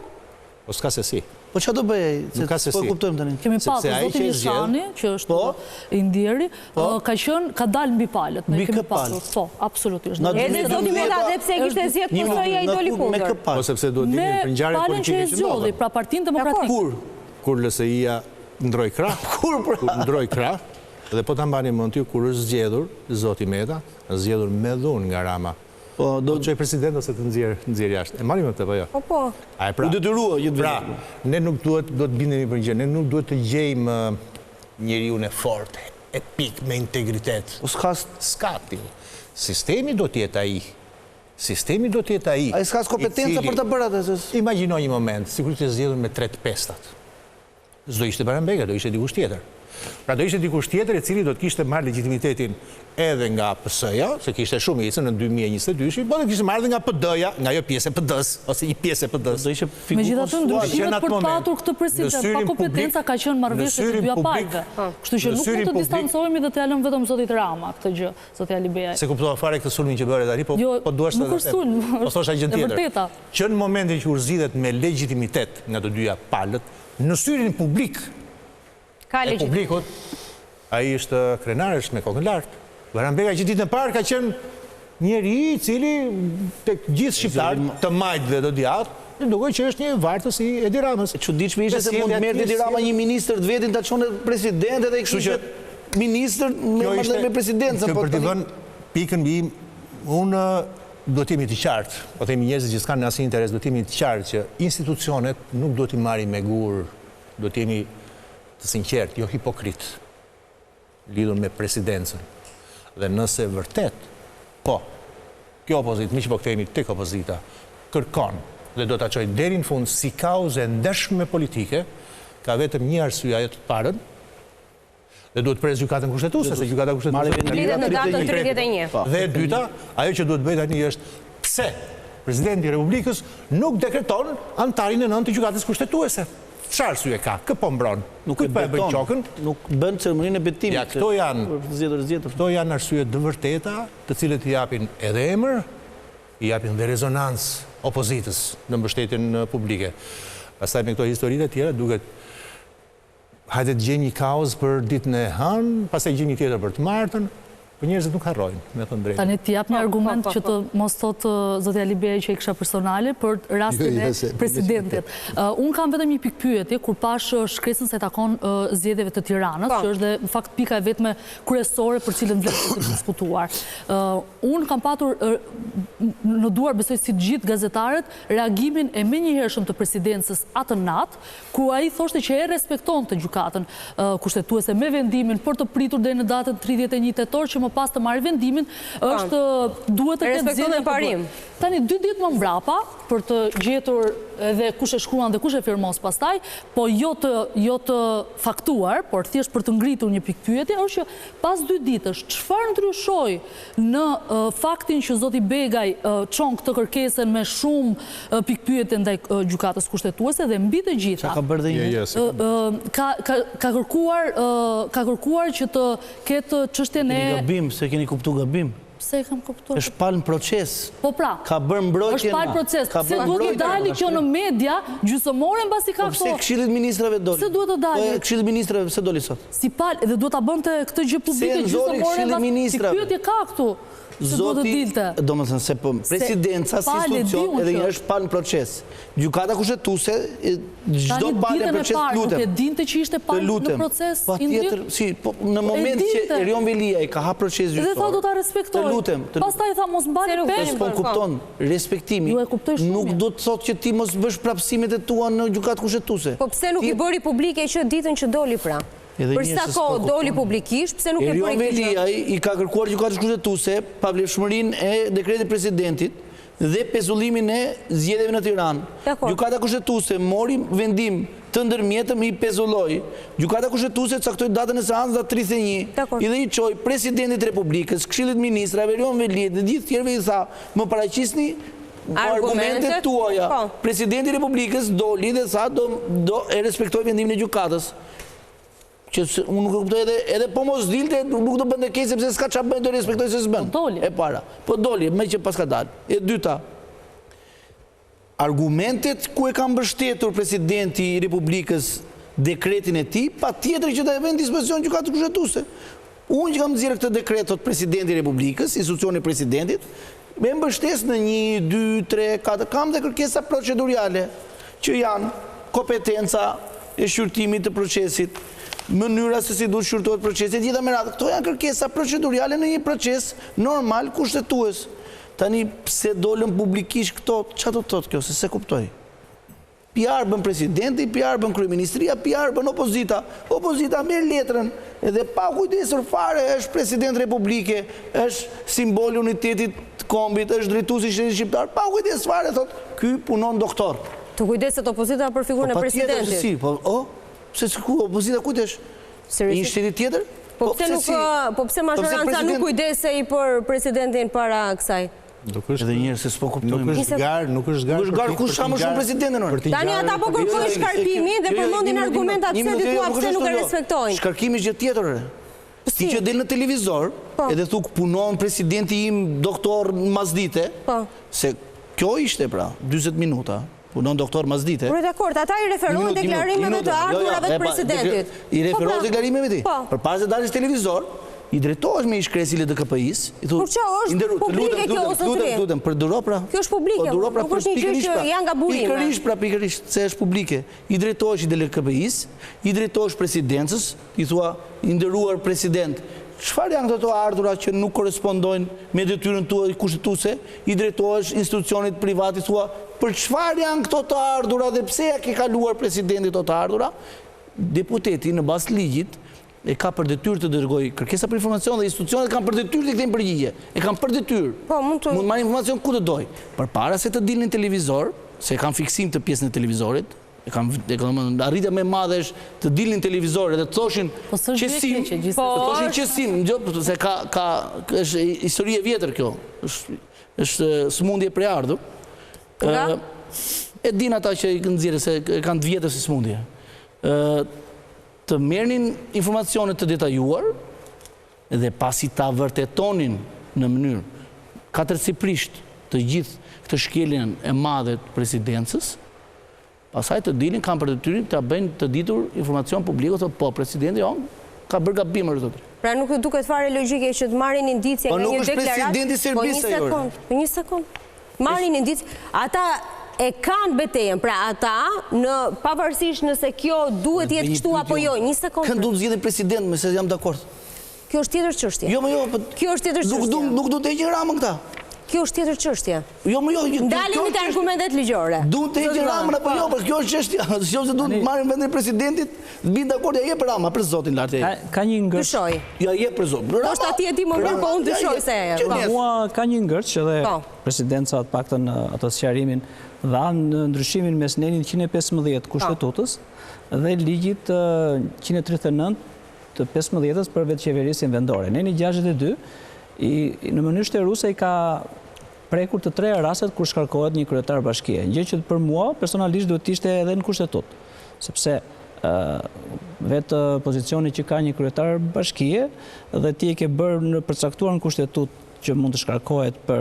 Po s'ka se si. Po çfarë do bëj? Nuk ka se si. Po kuptojmë tani. Kemi pasur zotin Ishani, që është i ndjeri, ka dalë mbi palët. Mbi kë palë? Po, absolutisht. Edhe zoti Meta dhe pse kishte zgjedhur Kosoi ai doli kundër. Po sepse duhet dilin për ngjarje politike që ndodhin. Pra Partinë Demokratike. Kur LSI-ja ndroi krah, kur ndroi krah, dhe po ta mbani mend ju kur është zgjedhur zoti Meta, është zgjedhur me dhunë nga Rama. Po do të çoj president ose të nxjerr jashtë. E marrim këtë apo jo? Po. U detyrua gjithë vetë. Ne nuk duhet të bindemi për gjë, ne nuk duhet të gjejmë njeriu e fortë, epik me integritet. S'ka ti. Sistemi do të jetë ai Sistemi do të jetë ai. Ai s'ka kompetenca për të bërë atë. Imagjino një moment, sikur të zgjedhur me 3 pestat. S'do ishte Barambeka, do ishte dikush tjetër. Pra do ishte dikush tjetër i cili do të kishte marrë legitimitetin edhe nga PS-ja, se kishte shumicën në 2022, po do kishte marrë edhe nga PD-ja, nga ajo pjesë e PD-s ose një pjesë e PD-s. Do ishte Megjithatë, ndryshimet për të patur këtë president pa kompetenca ka qenë marrëveshje të dyja palëve. Kështu që nuk mund të distancohemi dhe të lëmë vetëm zotit Rama këtë gjë, zoti Alibej. Se kuptova fare këtë sulmin që bëre tani, po duash të. Nuk është sulm, thosha gjë tjetër. Që në momentin që u zgjidhet me legjitimitet nga të dyja palët, në syrin publik e publikut, ai është krenar, është me kokën lartë. Barambeka që ditën e parë ka qenë njeri i cili tek gjithë shqiptarët të majtë dhe të djathtë, dukoj që është një vartës i Edi Ramës. Çuditshme ishte se mund të merrte Edi Rama një ministër të vetin ta çonte president edhe kishte ministër me presidencën. Për të vënë pikën mbi, unë do t'jemi të qartë, po themi njerëzit që s'kanë asnjë interes, do t'jemi të qartë që institucionet nuk do t'i marrin me gur, do t'jemi të sinqert, jo hipokrit, lidhur me presidencën. Dhe nëse vërtet, po, kjo opozit, mi që po këtejmi tek opozita, kërkon dhe do t'a qojnë deri në fund si kauze ndeshme politike, ka vetëm një arsye ajo të parën, dhe duhet pres gjykatën kushtetuese, se gjykata kushtetuese në datën 31. Dhe e dyta, ajo që duhet bëjë tani është pse Presidenti i Republikës nuk dekreton antarin e nëntë të gjykatës kushtetuese. Çfarë arsye ka? Kë po mbron? Nuk e bën qokën, nuk bën ceremoninë e betimit. Ja, këto janë arsye të vërteta, të cilët i japin edhe emër, i japin dhe rezonancë opozitës në mbështetjen publike. Pastaj me këto historitë e tjera duket hajde të gjejmë një kauzë për ditën e hënë, pastaj gjejmë një tjetër për të martën. Po njerëzit nuk harrojnë, me thënë drejtë. Tani ti jap një argument që të mos thotë zoti Alibej që i kisha personale për rastin e presidentit. Unë kam vetëm një pikë pyetje kur pash shkresën se takon zgjedhjeve të Tiranës, që është dhe në fakt pika e vetme kryesore për cilën vlen të diskutuar. Unë kam patur në duar, besoj si të gjithë gazetarët, reagimin e menjëhershëm të presidencës atë natë, ku ai thoshte që e respektonte gjykatën kushtetuese me vendimin për të pritur deri në datën 31 tetor që më pas të marrë vendimin, është duhet të ketë zgjedhje parim. Tani 2 ditë më mbrapa për të gjetur edhe kush e shkruan dhe kush e firmos pastaj, po jo të faktuar, por thjesht për të ngritur një pikë pyetje, është që pas 2 ditësh çfarë ndryshoi në faktin që zoti Begaj çon këtë kërkesën me shumë pikë pyetje ndaj gjykatës kushtetuese dhe mbi të gjitha. Çka ka bërë dhe ka kërkuar që të ketë çështjen e gabim, se keni kuptuar gabim. Pse e kam kuptuar? Është palë në proces. Po pra, ka bërë mbrojtje. Është palë proces. Se duhet të dali kjo në media, gjysmore mbasi ka këto. Pse Këshillit Ministrave doli? Pse duhet të dali? Këshillit Ministrave pse doli sot? Si palë, dhe duhet ta bënte këtë gjë publike gjysmore mbasi. Si pyetje ka këtu? Zoti, do më thënë se presidenca si institucion edhe një është palë në proces. Gjykata kushtetuese, çdo palë në proces lutem. Nuk e dinte që ishte palë në proces? Patjetër, në moment që Erion Velia i ka hap proces gjyqësor. Dhe tha do ta respektoj. Të lutem. Pastaj tha mos mbani pesh. Po kupton, respektimi nuk do të thotë që ti mos bësh prapësimet e tua në gjykatë kushtetuese. Po pse nuk i bëri publike që ditën që doli pra? Për sa kohë doli publikisht, pse nuk e bëri Erion Velia i ka kërkuar gjykatës kushtetuese pavlefshmërinë e dekretit presidentit dhe pezullimin e zgjedhjeve në Tiranë. Gjykata kushtetuese mori vendim të ndërmjetëm, i pezulloi. Gjykata kushtetuese caktoi datën e seancës datë 31 dhe i çoi presidentit Republikës, Këshillit Ministrave, Erion Velit dhe gjithë tjerëve i tha, më paraqisni argumentet tuaja. Presidenti i Republikës doli dhe tha do e respektoj vendimin e gjykatës. Që unë nuk e kuptoj edhe po mos dilte, nuk do bënde keq sepse s'ka çfarë bëjnë, do respektoj se s'bën. E para. Po doli, me që pas ka dalë. E dyta, argumentet ku e ka mbështetur presidenti i Republikës dekretin e tij, patjetër që do e vënë dispozicion gjykatës kushtetuese. Unë që kam nxjerrë këtë dekret tot presidenti i Republikës, institucioni i presidentit, me mbështes në 1, 2, 3, 4, kam dhe kërkesa procedurale, që janë kompetenca e shqyrtimit të procesit, mënyra se si duhet shqyrtohet procesi, gjitha me radhë. Këto janë kërkesa procedurale në një proces normal kushtetues. Tani, pse dolën publikisht këto, çfarë do të thotë kjo, se kuptoj? PR bën presidenti, PR bën kryeministria, PR bën opozita. Opozita merr letrën edhe pa kujdesur fare është president republike, është simboli unitetit të kombit, është drejtuesi i shtetit shqiptar. Pa kujdes fare thot, ky punon doktor. Të kujdeset opozita për figurën e presidentit. Si, pse ku opozita kujdesh? Një shteti tjetër? Po pse majoranca nuk kujdesej për presidentin para kësaj? Edhe njërë se s'po kuptojmë. Nuk është garë. Nuk është garë kush ka më shumë presidentin. Tani ata po kërkojnë shkarkimin dhe përmendin argumentat pse ditua pse nuk e respektojnë. Shkarkimi është gjë tjetër. Ti që del në televizor, edhe thuk punon presidenti im doktor Mazdite, se kjo ishte pra, 20 minuta, punon doktor Mazdite. Por dakord, ata i referohen deklarimeve të ardhurave të presidentit. I referohen deklarimeve ti. Përpara se dalësh televizor, i drejtohesh me ish-kryesin e DKP-is. Por çfarë është publike kjo ose tre? Lutem, për duro pra. Kjo është publike, nuk është një gjë që janë gaburime. Pikërisht, se është publike. I drejtohesh i DKP-is, i drejtohesh presidencës, i thua, i nderuar president, çfarë janë këto ardhura që nuk korrespondojnë me detyrën tuaj kushtetuese? I drejtohesh institucionit privat, i thua, për çfarë janë këto të ardhura dhe pse ja ke kaluar presidenti këto të ardhura? Deputeti në bazë ligjit e ka për detyrë të dërgoj kërkesa për informacion dhe institucionet kanë për detyrë të kthejnë përgjigje. E kanë për detyrë. Mund marrë informacion ku të doj. Përpara se të dilnin në televizor, se kanë fiksim të pjesën e televizorit, arritja me madhe është të dilnin në televizor dhe të thoshin qesim, se është histori e vjetër kjo, është smundje e preardhur. E din ata që i nxjerrin se kanë të vjetër si smundje. Të merrnin informacionet të detajuar dhe pasi ta vërtetonin në mënyrë katërcipërisht të gjithë këtë shkeljen e madhe të presidencës, pasaj të dilin kanë për detyrë të bëjnë të ditur informacion publik, ose po presidenti ka bërë gabim rreth. Pra nuk duket fare logjike që të marrin indicje nga një deklaratë. Po nuk është presidenti i Serbisë. Po një sekond. Marrin indicje, ata e kanë betejën, pra ata në pavarësisht nëse kjo duhet jetë kështu apo jo, një sekond. Kënë duhet zgjedhin president, me se jam dakord. Kjo është tjetër çështje. Jo, kjo është tjetër çështje. Nuk duhet të heqin Ramën këta. Kjo është tjetër çështje. Jo. Ndalemi te argumentet ligjore. Duhet të heqin Ramën apo jo, por kjo është çështja. Nëse duhet marrin vendin e presidentit, bin dakord ja jep Rama për zotin lart. Ka një ngërç. Dyshoj. Ja jep për zotin. Do të atje ti më mirë po unë dyshoj se mua ka një ngërç edhe presidenca të paktën atë sqarimin dhanë ndryshimin mes nenit 115 kushtetutës dhe ligjit 139 të 15-ës për vetë qeverisin vendore. Neni 62, në mënyrë shtëruse i ka prekur të 3 rastet kur shkarkohet një kryetar bashkie. Gjë që për mua personalisht duhet të ishte edhe në kushtetut, sepse vetë pozicioni që ka një kryetar bashkie dhe ti e ke bërë në përcaktuar në kushtetut që mund të shkarkohet për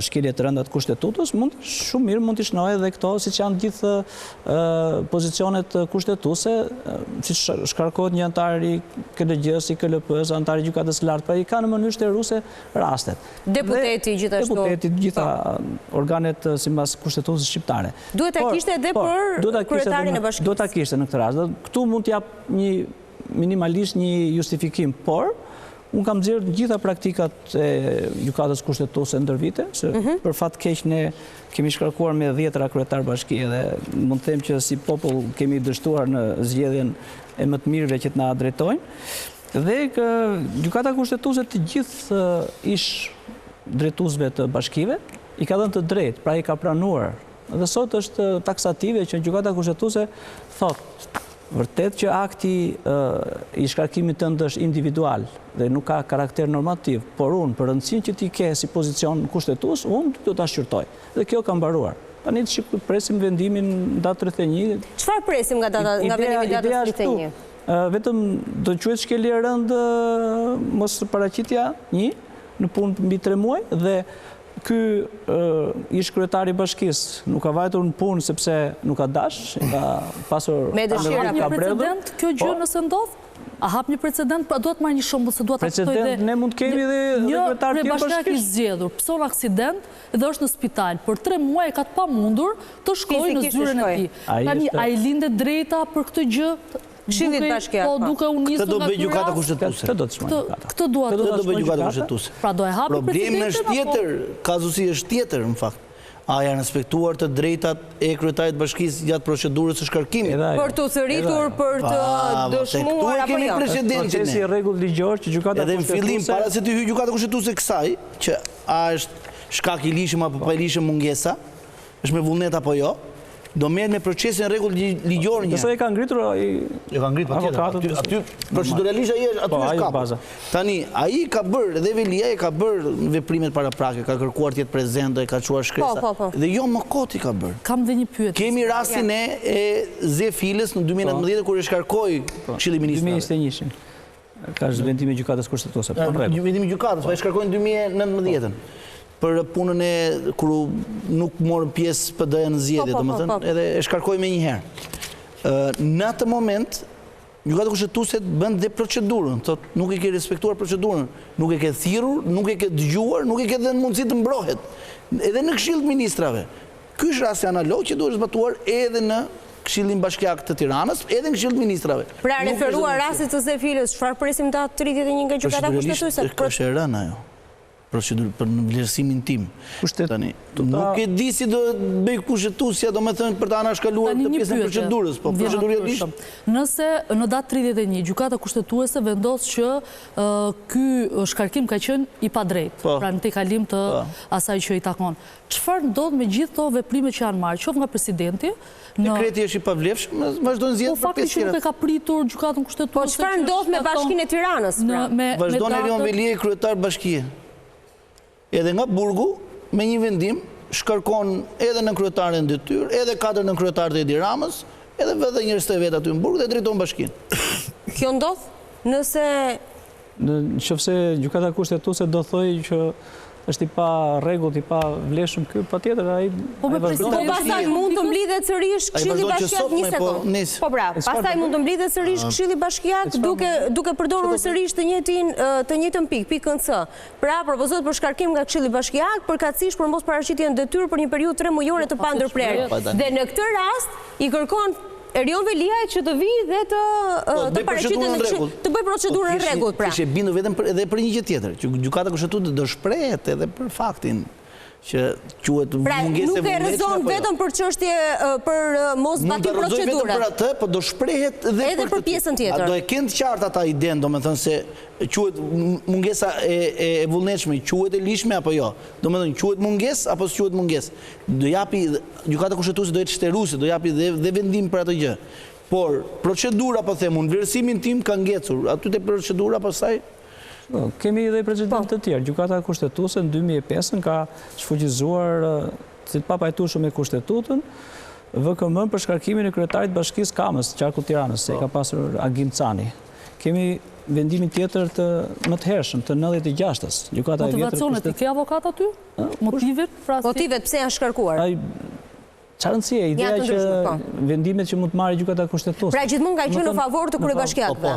shkelje të rënda të kushtetutës, shumë mirë mund të shnohet dhe këto, si që janë gjithë pozicionet kushtetuese, si shkarkohet një antar i KLG-s, i KLP-s, antar i gjykatës lartë, pra i ka në mënyrë shtëruse rastet. Deputeti gjithashtu. Deputeti, gjitha organet si mbas kushtetutës shqiptare. Duhet ta kishte edhe për kryetarin e bashkisë. Duhet ta kishte në këtë rast. Këtu mund të jap minimalisht një justifikim, por unë kam nxjerrë gjitha praktikat e gjykatës kushtetuese ndër vite, se për fat keq ne kemi shkarkuar me 10 kryetar bashkie dhe mund të them që si popull kemi dështuar në zgjedhjen e më të mirëve që të na drejtojnë. Dhe gjykata kushtetuese të gjithë ish drejtuesve të bashkive i ka dhënë të drejtë, pra i ka pranuar. Dhe sot është taksative që gjykata kushtetuese thotë vërtet që akti i shkarkimit tënd është individual dhe nuk ka karakter normativ, por unë për rëndësinë që ti ke si pozicion kushtetues, unë do ta shqyrtoj. Dhe kjo ka mbaruar. Tani presim vendimin datë 31. Çfarë presim nga vendimi datës 31? Vetëm do quhet shkelje e rëndë mos paraqitja në punë mbi 3 muaj dhe ky ish kryetari i bashkisë nuk ka vajtur në punë sepse nuk ka dash, ka pasur me dëshira një precedent kjo gjë nëse ndodh? A hap një precedent, pra duhet marrë një shembull se duhet ta kuptoj dhe ne mund të kemi edhe kryetar të bashkisë i zgjedhur, pson aksident dhe është në spital, për 3 muaj ka të pamundur të shkojë në zyrën e tij. Tani ai lindet drejta për këtë gjë? Këshillit bashkiak. Po duke u nisur nga ky gjykata kushtetuese. Këtë do të shmojë. Këtë do bëj gjykata kushtetuese. Pra do e hapi problemi është tjetër, kazusi është tjetër në fakt. A janë respektuar të drejtat e kryetarit bashkisë gjatë procedurës së shkarkimit? Për të thëritur, për të dëshmuar apo jo? Procesi rregull ligjor që gjykata edhe në fillim, para se të hyjë gjykata kushtetuese kësaj, që a është shkak i lishëm apo pa i lishëm mungesa, është me vullnet apo jo, do merret me procesin rregull ligjor një. Nëse e ka ngritur patjetër. Aty proceduralisht ai është kap. Tani ai ka bërë dhe Velia ka bërë veprimet paraprake, ka kërkuar të jetë prezente, ka çuar shkresa. Dhe jo më koti ka bërë. Kam dhe një pyetje. Kemi rastin e Zefilës në 2019 kur e shkarkoi Këshilli i Ministrave. 2021. Ka zhvendime gjykatës kushtetuese. Zhvendime gjykatës, po e shkarkoi në 2019. Për punën e kur nuk morën pjesë PD-ja në zgjedhje, domethënë, edhe e shkarkoi më një herë. Në atë moment, gjykata kushtetuese bën dhe procedurën, thotë nuk e ke respektuar procedurën, nuk e ke thirrur, nuk e ke dëgjuar, nuk e ke dhënë mundësi të mbrohet. Edhe në Këshill të Ministrave. Ky është rasti analog që duhet zbatuar edhe në Këshillin Bashkiak të Tiranës, edhe në Këshill të Ministrave. Pra referuar rastit të Zefilës, çfarë presim ta 31 nga gjykata kushtetuese? Është e rënë ajo. Procedurë për në vlerësimin tim. Nuk e di si do bëj kushtetuesja, do me thënë për të anashkaluar të pjesën e procedurës, po proceduralisht. Nëse në datë 31, gjykata kushtetuese vendos që ky shkarkim ka qenë i padrejtë, pra në tejkalim të asaj që i takon. Çfarë ndodh me gjithë këto veprime që janë marrë, qoftë nga presidenti, dekreti është i pavlefshëm, vazhdojnë zgjedhjet për 5 herë. Po fakti që nuk e ka pritur gjykatën kushtetuese. Po çfarë ndodh me Bashkinë e Tiranës? Vazhdon Erion Velia, kryetar bashkie. Edhe nga burgu, me një vendim, shkarkon edhe në kryetaren detyrë, edhe 4 në kryetarët e Edi Ramës, edhe vedhe njerëz të vetë aty në burg dhe drejton bashkinë. Kjo ndodh nëse nëse gjykata kushtetuese do thojë që është i pa rregullt, i pa vlefshëm ky, patjetër ai pastaj mund të mblidhet sërish Këshilli Bashkiak një sekond. Po pra, pastaj mund të mblidhet sërish Këshilli Bashkiak duke përdorur sërish të njëjtën pikën C. Pra propozohet për shkarkim nga Këshilli Bashkiak përkatësisht për mos paraqitjen detyrë për një periudhë 3 mujore të pandërprerë. Dhe në këtë rast i kërkon Erion Velia që të vi dhe të paraqitet në Këshill, të bëj procedurën në rregull pra. Kishte bindur vetëm edhe për një gjë tjetër, që gjykata kushtetuese do shprehet edhe për faktin që quhet mungesë nuk e rrezon vetëm për çështje për mos zbatim procedurës. Vetëm për atë, po do shprehet edhe për pjesën tjetër. Do e kenë të qartë ata iden, domethënë se quhet mungesa e vullnetshme, quhet e lishme apo jo. Domethënë quhet mungesë apo s'quhet mungesë. Do japi gjykata kushtetuese do jetë shteruese, do japi dhe vendim për atë gjë. Por procedura, po them unë, vlerësimin tim ka ngecur. Aty te procedura pastaj kemi edhe precedentë të tjerë. Gjykata kushtetuese në 2005 ka shfuqizuar si të papajtueshëm me kushtetutën VKM për shkarkimin e kryetarit bashkisë Kamës, qarku Tiranës, se ka pasur Agim Cani. Kemi vendimin tjetër të më të hershëm të 96-s. Motivacionet i ke avokat aty? Motivet pse janë shkarkuar? Qa rëndësie, ideja që vendimet që mund të marrë gjykata kushtetuese. Pra gjithmonë ka qenë në favor të kryebashkiakëve.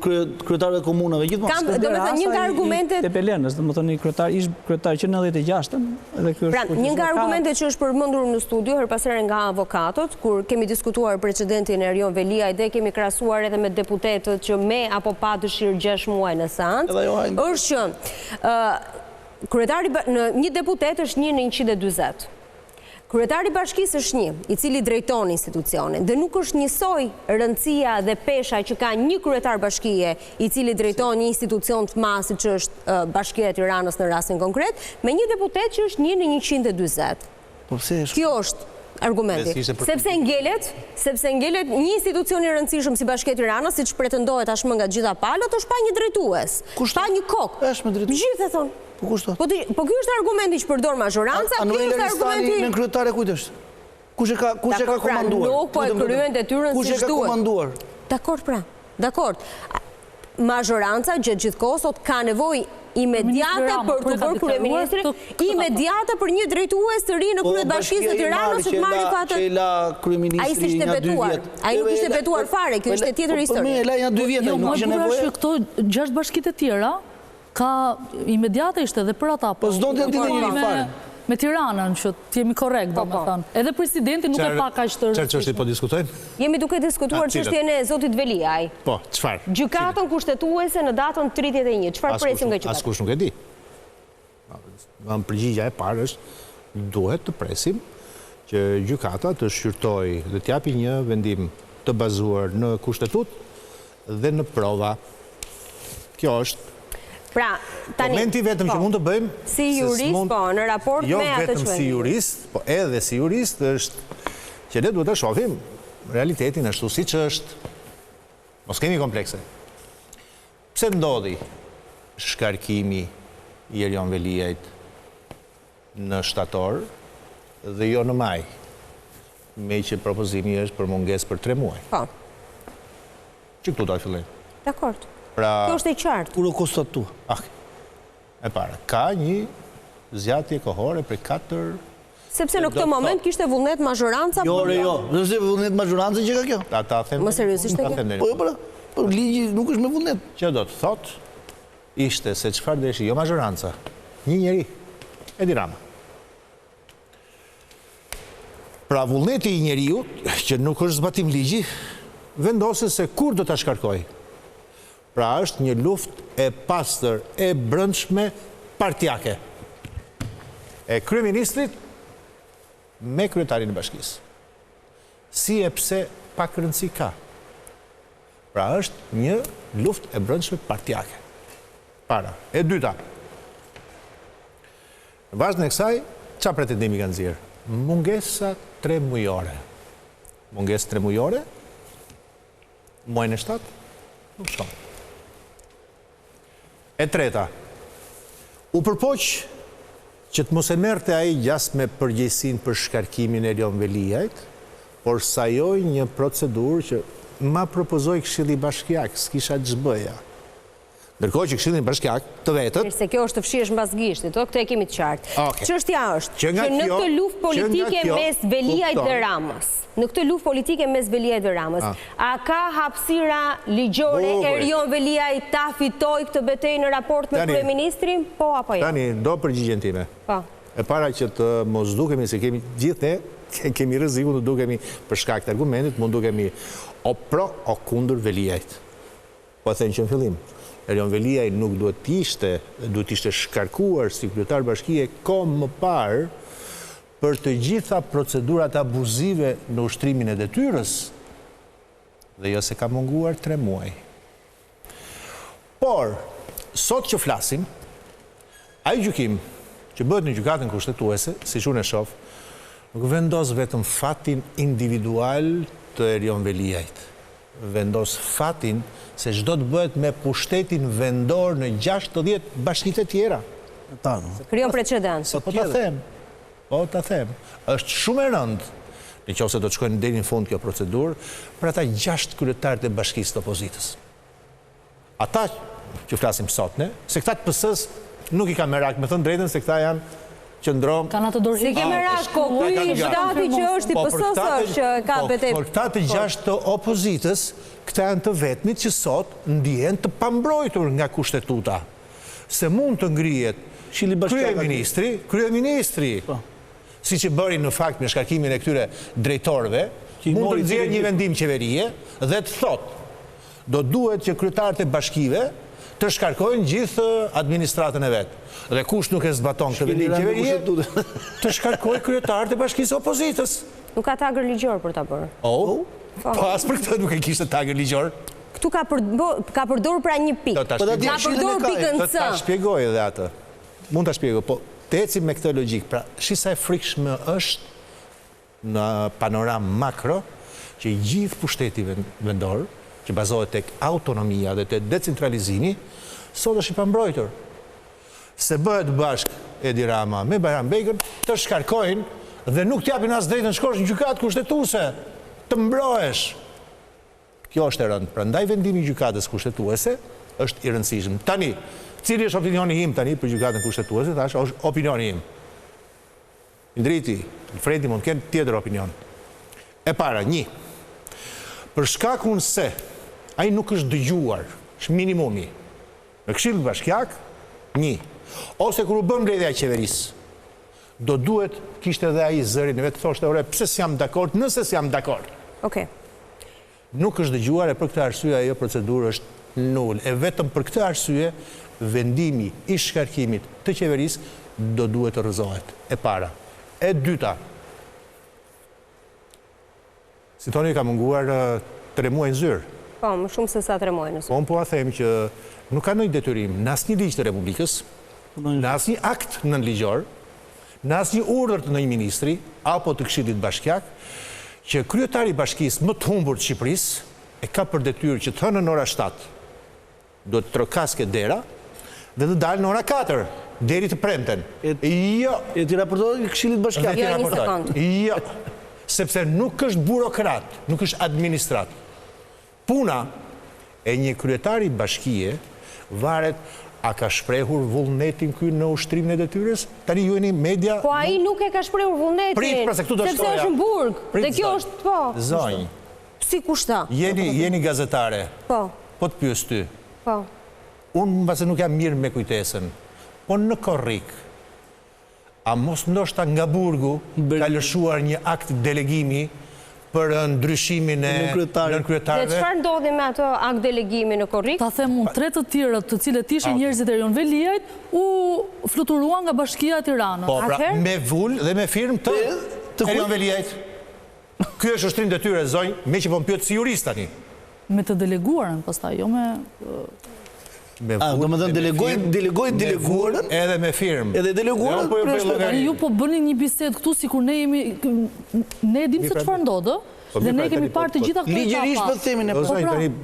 Kryetarëve të komunave gjithmonë. Domethënë një nga argumentet të Pelenës, domethënë ish kryetar që 96-ën, edhe ky është. Pra, një nga argumentet që është përmendur në studio her pas here nga avokatët, kur kemi diskutuar precedentin e Erion Velia dhe kemi krahasuar edhe me deputetët që me apo pa dëshirë 6 muaj në seancë, është që kryetari një deputet është 1 në 140. Kryetari bashkisë është një, i cili drejton institucionin, dhe nuk është njësoj rëndësia dhe pesha që ka një kryetar bashkie i cili drejton një institucion të madh që është Bashkia e Tiranës në rastin konkret, me një deputet që është 1 në 140. Kjo është argumenti. Sepse ngelet një institucion i rëndësishëm si Bashkia e Tiranës, siç pretendohet tashmë nga gjitha palët, është pa një drejtues, pa një kokë. Gjithë e thonë. Po ky është argumenti që përdor mazhoranca, ky është argumenti në kryetare kujt është? Kush e ka komanduar? Nuk po e kryen detyrën si duhet. Kush e ka komanduar? Dakord pra. Dakord. Mazhoranca gjithë kohës sot ka nevojë imediate për të bërë kryeministrin, imediate për një drejtues të ri në kryet bashkisë të Tiranës që të marrë fatë. Ai ishte betuar. Ai nuk ishte betuar fare, kjo ishte tjetër histori. Po më la janë 2 vjet, nuk është nevojë. Këto 6 bashkitë e tjera ka imediate ishte dhe për ata. Po s'do të dinë një fare. Me Tiranën, që t'jemi korrekt, do me thënë. Edhe presidenti nuk e pa ka që të Çfarë çështje po diskutojmë? Jemi duke diskutuar çështjen e zotit Veliaj. Po, çfarë? Gjykatën kushtetuese në datën 31. Çfarë presim nga gjykata? Askush nuk e di. Përgjigjja e parë është duhet të presim që gjykata të shqyrtoj dhe t'japi një vendim të bazuar në kushtetut dhe në prova. Kjo është Pra, tani, momenti vetëm që mund të bëjmë si jurist, po, në raport me atë jo vetëm si jurist, po edhe si jurist është që ne duhet të shohim realitetin ashtu siç është. Mos kemi komplekse. Pse ndodhi shkarkimi i Erion Veliajt në shtator dhe jo në maj, me që propozimi është për mungesë për 3 muaj. Po. Që këtu do të fillojmë. Dakord. Pra, kjo është e qartë. Kur o konstatu. E para, ka një zgjatje kohore për 4. Sepse në këtë moment kishte vullnet mazhoranca. Jo, nëse vullnet mazhoranca që ka kjo. Ta them. Më seriozisht e kjo? Po jo, por ligji nuk është me vullnet. Që do të thot, ishte se çfarë deshi, jo mazhoranca, një njeri, Edi Rama. Pra vullneti i njeriu, që nuk është zbatim ligji, vendosë se kur do ta shkarkoj. Pra është një luftë e pastër, e brendshme partijake. E kryeministrit me kryetarin e bashkisë. Si e pse pak rëndësi ka. Pra është një luftë e brendshme partijake. Para. E dyta. Në bazën e kësaj, çfarë pretendimi kanë nxjerrë? Mungesa 3 mujore. Mungesë 3 mujore, muajin e 7, nuk shkon. E treta, u përpoq që të mos e merrte ai gjas me përgjegjësinë për shkarkimin e Erion Veliajt, por sajoj një procedurë që ma propozoi Këshilli Bashkiak, s'kisha ç'bëja. Ndërkohë që Këshilli Bashkiak të vetët. Se kjo është të fshirësh mbas gishtit, këtë e kemi të qartë. Çështja është që në këtë luftë politike mes Veliajt dhe Ramës, a ka hapësira ligjore Erion Veliaj ta fitoj këtë betejë në raport me kryeministrin, po apo jo? Tani do përgjigjen time. Po. E para që të mos dukemi se kemi gjithë ne kemi rrezikun të dukemi për shkak të argumentit, mund dukemi o pro o kundër Veliajt. Po e them që në fillim. Erion Veliaj nuk duhet ishte shkarkuar si kryetar bashkie kohë më parë për të gjitha procedurat abuzive në ushtrimin e detyrës dhe jo se ka munguar 3 muaj. Por, sot që flasim, ai gjykim që bëhet në gjykatën kushtetuese, si unë e shoh, nuk vendos vetëm fatin individual të Erion Veliajt. Vendos fatin se çdo të bëhet me pushtetin vendor në 60 bashkitë tjera. Krijon precedens. Po ta them. Është shumë e rëndë, nëse do të shkojnë deri në fund kjo procedurë, për ata 6 kryetarët e bashkisë të opozitës. Ata që flasim sot ne, se këta të PS-s nuk i ka merak, me thënë drejtën se këta janë qëndron. Kanë atë dorë. Si ke merak, ky shtati që është i PS-s që ka betejë. Por këta të 6 të opozitës, këta janë të vetmit që sot ndihen të pambrojtur nga kushtetuta. Se mund të ngrihet kryeministri, si që bëri në fakt me shkarkimin e këtyre drejtorëve, mund të nxjerrë një vendim qeverie dhe të thotë, do duhet që kryetarët e bashkive të shkarkojnë gjithë administratën e vetë. Dhe kush nuk e zbaton këtë vendim qeverie, të shkarkojnë kryetarët e bashkisë opozitës. Nuk ka tagër ligjor për ta bërë. Po as për këtë nuk e kishte tagër ligjor. Këtu ka përdorur pra një pikë. Ka përdorur pikën C. Ta shpjegoj edhe atë. Mund ta shpjegoj, po të ecim me këtë logjik. Pra, shisa e frikshme është në panoram makro që gjithë pushteti vendor, që bazohet tek autonomia dhe tek decentralizimi, sot është i pambrojtur. Se bëhet bashk Edi Rama me Bajram Begën, të shkarkojnë dhe nuk t'japin as drejtën shkosh në gjykatë kushtetuese, të mbrohesh. Kjo është e rëndë. Prandaj vendimi i gjykatës kushtetuese është i rëndësishëm. Tani, cili është opinioni im tani për gjykatën kushtetuese? Tash është opinioni im. Indriti, Fredi mund të kenë tjetër opinion. E para, 1. Për shkakun se ai nuk është dëgjuar, është minimumi. Në Këshillin Bashkiak, 1. Ose kur u bën mbledhja e qeverisë, do duhet kishte edhe ai zërin e vet thoshte, "Ore, pse s'jam dakord, nëse s'jam dakord." Okej. Nuk është dëgjuar e për këtë arsye ajo procedurë është nul. E vetëm për këtë arsye vendimi i shkarkimit të qeverisë do duhet të rrëzohet. E para. E dyta, si thoni ka munguar 3 muaj në zyrë. Po, më shumë se sa 3 muaj në zyrë. Po, po a them që nuk ka ndonjë detyrim në asnjë ligj të Republikës, në asnjë akt nënligjor, në asnjë urdhër të ndonjë ministri apo të Këshillit Bashkiak, që kryetari i bashkisë më të humbur të Shqipërisë e ka për detyrë që të hënë në ora 7 do të trokaske dera dhe të dalë në ora 4 deri të premten. Jo. E ti raportoj Këshillit Bashkiak. Jo, një sekond. Jo. Sepse nuk është burokrat, nuk është administrat. Puna e një kryetari bashkie varet a ka shprehur vullnetin ky në ushtrimin e detyrës? Tani ju jeni media. Po ai nuk e ka shprehur vullnetin. Prit, pra se këtu do shtoja. Sepse është në burg. Dhe kjo është po. Zonjë. Si kushta? Jeni gazetare. Po. Po të pyes ty. Po. Unë mbase nuk jam mirë me kujtesën. Po në Korrik, a mos ndoshta nga burgu ka lëshuar një akt delegimi për ndryshimin e nënkryetarëve? Dhe çfarë ndodhi me atë akt delegimi në Korrik? Ta them unë, 3 të tjerët të cilët ishin njerëzit e Erion Veliajt u fluturuan nga Bashkia e Tiranës. Po, pra, me vull dhe me firmë të Erion Veliajt. Ky është ushtrim detyre, zonjë, me që po më pyet si jurist tani. Me të deleguarën, pastaj, jo me... Do më dhënë deleguarën? Edhe me firmë. Edhe deleguarën? Ju po bëni një bisedë këtu, si kur ne jemi... Ne dim se çfarë ndodhë, dhe ne kemi parë të gjitha këto etapa. Ligjërisht për themin e po.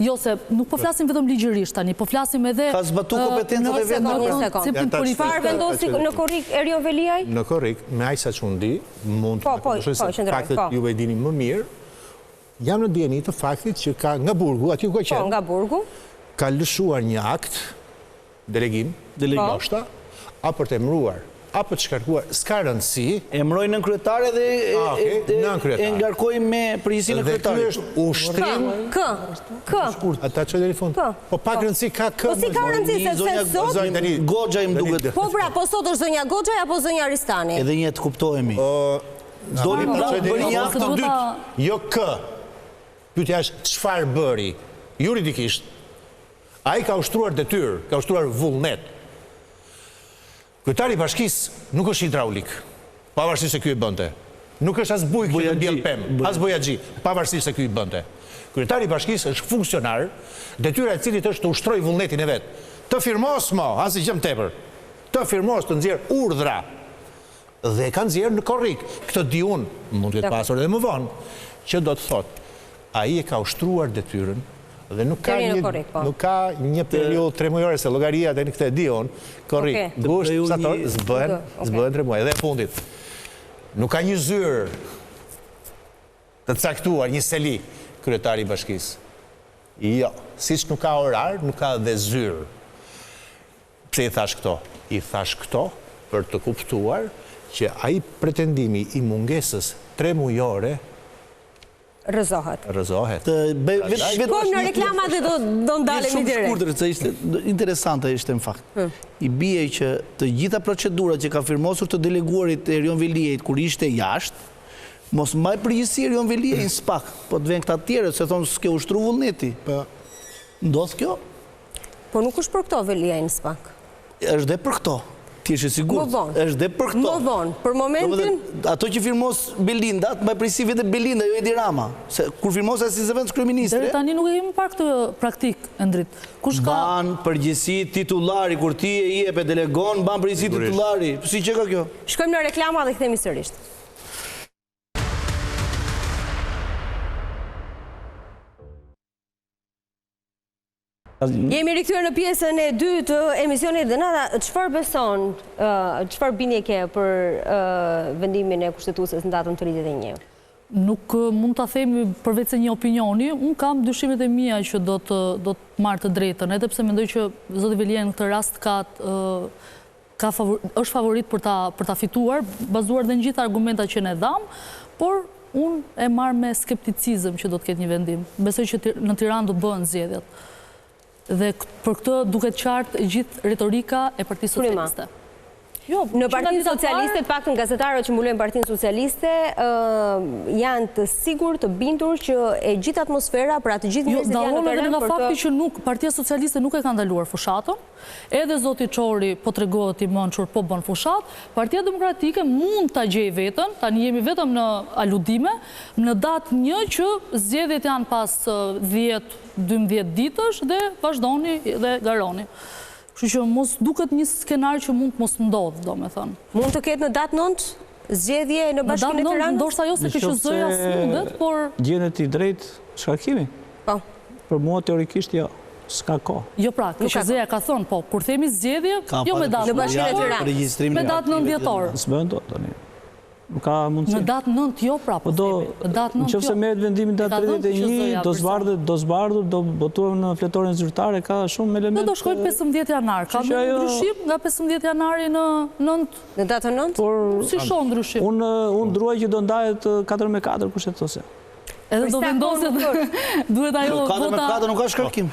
Jo, se nuk po flasim vetëm ligjërisht tani, po flasim edhe... Ka zbatu kompetencat e vetë në konceptin politik. Çfarë vendosi në Korrik Erion Veliaj? Në Korrik, me aq sa që unë di, mund të thoshë se faktet ju e dini më mirë, jam në dieni të faktit që ka nga burgu, aty ku ka qenë. Po, nga burgu. Ka lëshuar një akt, delegim, ndoshta, apo të emëruar, apo të shkarkuar, s'ka rëndësi. Emëroj nën kryetare dhe e ngarkoj me përgjegjësinë e kryetarit. Dhe ky është ushtrim. Kë. Ata çoj deri fund. Po pak rëndësi ka kë. Po si ka rëndësi se sot Goxha im duket. Po pra, po sot është zonja Goxha apo zonja Aristani? Edhe një të kuptohemi. Doli prapë bëri një akt të dytë. Jo kë. Pyetja është çfarë bëri juridikisht. Ai ka ushtruar detyrë, ka ushtruar vullnet. Kryetari i bashkisë nuk është hidraulik, pavarësisht se ky e bënte. Nuk është as bujk që mbjell pemë, as bojaxhi, pavarësisht se ky i bënte. Kryetari i bashkisë është funksionar, detyra e cilit është të ushtrojë vullnetin e vet. Të firmos mo, asnjë gjë më tepër. Të firmos, të nxjerr urdhra. Dhe ka nxjerr në Korrik. Këtë di unë, mund të ketë pasur edhe më vonë, që do të thotë, ai e ka ushtruar detyrën. Dhe nuk ka një periudhë 3 muajore, se llogaria tani këtë e di unë, Korrik, gusht, sator, zbëhen 3 muaj, edhe e fundit. Nuk ka një zyrë të caktuar, një seli, kryetari i bashkisë. Jo, siç nuk ka orar, nuk ka dhe zyrë. Pse i thash këto? I thash këto për të kuptuar që ai pretendimi i mungesës 3 muajore rëzohet. Shkojmë në reklama dhe do ndalemi direkt. Shumë shkurtër, se ishte interesante ishte në fakt. I bie që të gjitha procedurat që ka firmosur të deleguarit Erion Veliajt kur ishte jashtë, mos mbaj përgjegjësi Erion Veliaj në SPAK, po të vjen këta të tjerë se thonë s'ke ushtru vullneti. Ndodh kjo? Po nuk është për këto Veliaj në SPAK. Është dhe për këto. Ti je sigurt? Është dhe për këto. Më vonë, për momentin. Ato që firmos Belinda, mbaj përgjegjësi vetë Belinda, jo Edi Rama. Se kur firmos as si zëvendës kryeministre. Deri tani nuk e kemi parë këtë praktik, Endrit. Kush ka ban përgjegjësi titullari kur ti e jep e delegon, ban përgjegjësi titullari. Si që ka kjo? Shkojmë në reklama dhe kthehemi sërish. Jemi rikthyer në pjesën e dytë të emisionit dhe Nada, çfarë beson, çfarë bindje ke për vendimin e kushtetueses në datën 31? Nuk mund ta themi përveç se një opinioni, unë kam dyshimet e mia që do të marrë të drejtën, edhe pse mendoj që zoti Veliaj në këtë rast është favorit për ta fituar, bazuar dhe në gjithë argumentat që ne dham, por unë e marr me skepticizëm që do të ketë një vendim. Besoj që në Tiranë do bëhen zgjedhjet. Dhe për këtë duket qartë gjithë retorika e Partisë Socialiste. Në Partinë Socialiste, paktën gazetarët që mbulojnë Partinë Socialiste janë të sigurt, të bindur që e gjithë atmosfera, pra të gjithë njerëzit janë në terren nga fakti që Partia Socialiste nuk e ka ndaluar fushatën, edhe zoti Çori po tregohet i mençur po bën fushat, Partia Demokratike mund ta gjejë veten, tani jemi vetëm në aludime, në datë 1 që zgjedhjet janë pas 10-12 ditësh dhe vazhdoni dhe garoni. Kështu që mos duket një skenar që mund të mos ndodhë, do me thënë. Mund të ketë në datë 9 zgjedhje në Bashkinë e Tiranës? Ndoshta jo se KQZ-ja s'mundet, por... Gjendet i drejt shkarkimi? Po. Për mua teorikisht jo, s'ka kohë. Jo pra, KQZ-ja ka thënë, po, kur themi zgjedhje, jo me datë në Bashkinë e Tiranës. Me datë 9 dhjetor. S'bën dot tani. Nuk ka mundësi. Në datë 9 jo pra, po themi. Në datë 9 jo. Në qëfëse merret vendimin datë 31, do zbardhur, do botuar në fletorin zyrtare, ka shumë element. Do shkojnë 15 janar, ka në ndryshim nga 15 janari në 9? Në datën 9? Si shonë ndryshim? Unë druaj që do ndajet 4-4 kushtetuse. Edhe do vendoset, duhet ajo vota... 4-4 nuk ka shkarkim.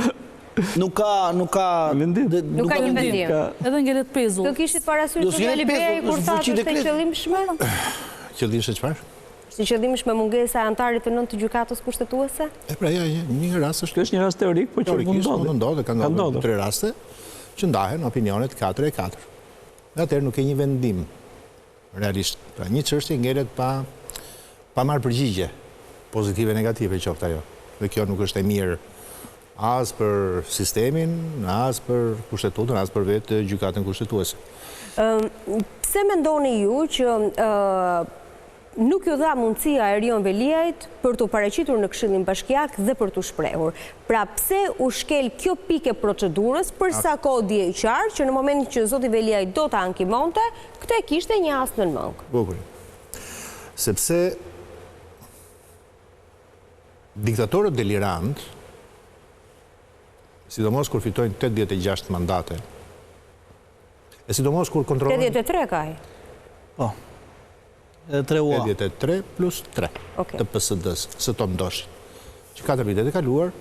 Nuk ka vendim. Nuk ka një vendim. Edhe ngelet pezull. Do kishit parasysh të Liberi kur thatë është e qëllimshme? Qëllimshme çfarë? Si qëllimshme mungesa e antarit të 9 të gjykatës kushtetuese? Pra ja, një rast është. Kjo është një rast teorik, por që mund ndodhë, ka ndodhur 3 raste që ndahen opinionet 4-4. Dhe atëherë nuk e një vendim realisht. Pra një çështje ngelet pa marrë përgjigje pozitive negative qoftë ajo. Dhe kjo nuk është e mirë as për sistemin, as për kushtetutën, as për vetë gjykatën kushtetuese. Pse mendoni ju që nuk ju dha mundësia Erion Veliajt për të paraqitur në Këshillin Bashkiak dhe për të shprehur? Pra pse u shkel kjo pikë e procedurës për sa kohë dje i qartë që në momentin që zoti Veliaj do ta ankimonte, këtë e kishte një as në mëngë? Bukur. Sepse diktatorët delirant, sidomos kur fitojnë 86 mandate, e sidomos kur kontrolojnë... 83 ka ai? Po. 3 UA. 83 plus 3 të PSD-s, së të mdoshit. Që 4 vitet e kaluar,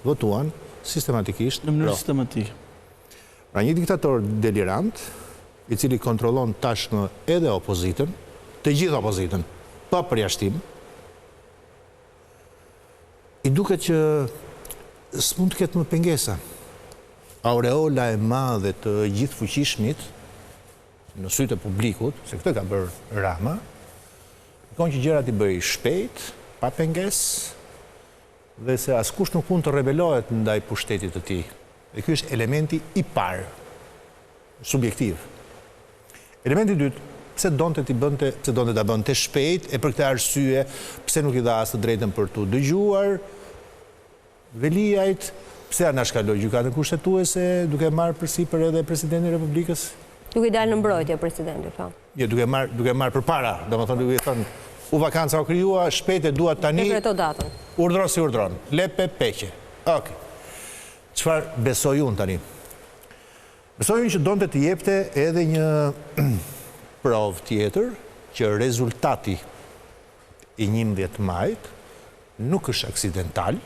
votuan sistematikisht. Në mënyrë sistematike. Pra një diktator delirant, i cili kontrolon tashmë edhe opozitën, të gjithë opozitën, pa përjashtim, i duket që s'mund të ketë më pengesa. Aureola e madhe të gjithë fuqishmit në sytë e publikut, se këtë ka bërë Rama, që gjërat i bëj shpejt, pa penges, dhe se askush nuk mund të rebelohet ndaj pushtetit të tij. Dhe ky është elementi i parë, subjektiv. Elementi i dytë, pse donte ta bënte shpejt, e për këtë arsye, pse nuk i dha as të drejtën për tu dëgjuar Veliajt, pse anashkaloi gjykatën kushtetuese, duke marrë përsipër edhe presidentin e Republikës? Duke dalë në mbrojtje presidenti, po. Jo, duke marrë përpara, domethënë duke thënë, u vakanca u krijua, shpejt e dua tani. Dekreto datën. Urdhro si urdhron, lepe peqe. Okej. Çfarë besoj unë tani? Besoj unë që donte të jepte edhe një provë tjetër që rezultati i 11 majit nuk është aksidental,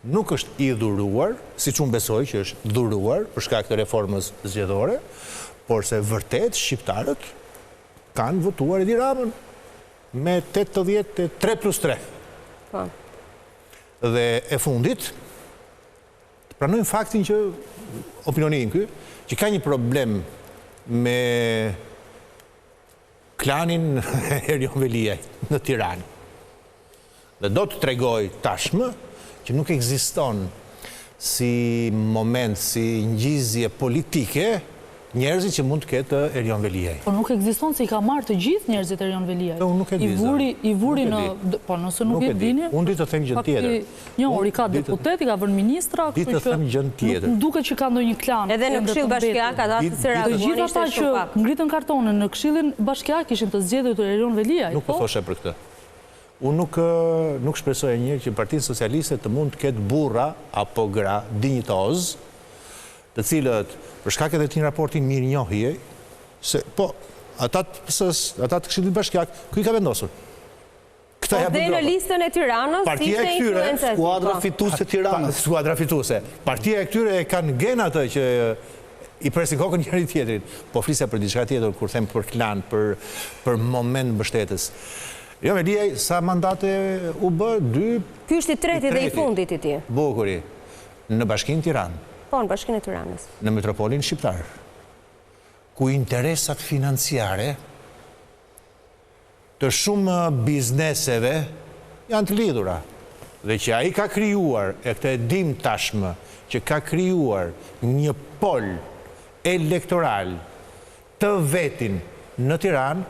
nuk është i dhuruar, siç unë besoj që është dhuruar për shkak të reformës zgjedhore, por se vërtet shqiptarët kanë votuar Edi Ramën me 83 plus 3. Po. Dhe e fundit, pranojnë faktin që opinionin ky, që ka një problem me klanin Erion Veliaj në Tiranë. Dhe do të tregoj tashmë që nuk ekziston si moment, si ngjizje politike, njerëzit që mund të ketë Erion Veliaj. Po nuk ekziston se i ka marrë të gjithë njerëzit Erion Veliaj. Unë nuk e di. I vuri në... Po nëse nuk e dini... Unë di të them gjën tjetër. Një orë i ka deputet, i ka vënë ministra... Di të them gjën tjetër. Nuk duket që ka ndonjë klan. Edhe në Këshill Bashkiak, ata të se Të gjithë ata që ngritën kartonën në Këshillin Bashkiak ishin të zgjedhur të Erion Veliaj. Nuk po thoshe për këtë. Unë nuk shpresoj e njërë që Partinë Socialiste të mund të ketë burra apo gra dinjitoz, të cilët, për shkak edhe të një raportin mirë njohje, se po, ata të Këshillit Bashkiak, ku i ka vendosur? Dhe në listën e Tiranës, partia e këtyre, skuadra fituese Tiranës. Skuadra fituese. Partia e këtyre e kanë gen atë që i presin kokën njëri tjetrit, po flisja për diçka tjetër, kur them për klan, për moment mbështetës. Jo, Veliaj, sa mandate u bë? 2. Ky është i treti dhe i fundit i ti. Bukuri. Në Bashkinë Tiranë. Po, në Bashkinë e Tiranës. Në metropolin shqiptar. Ku interesat financiare të shumë bizneseve janë të lidhura. Dhe që ai ka krijuar, e këtë e dim tashmë, që ka krijuar një pol elektoral të vetin në Tiranë,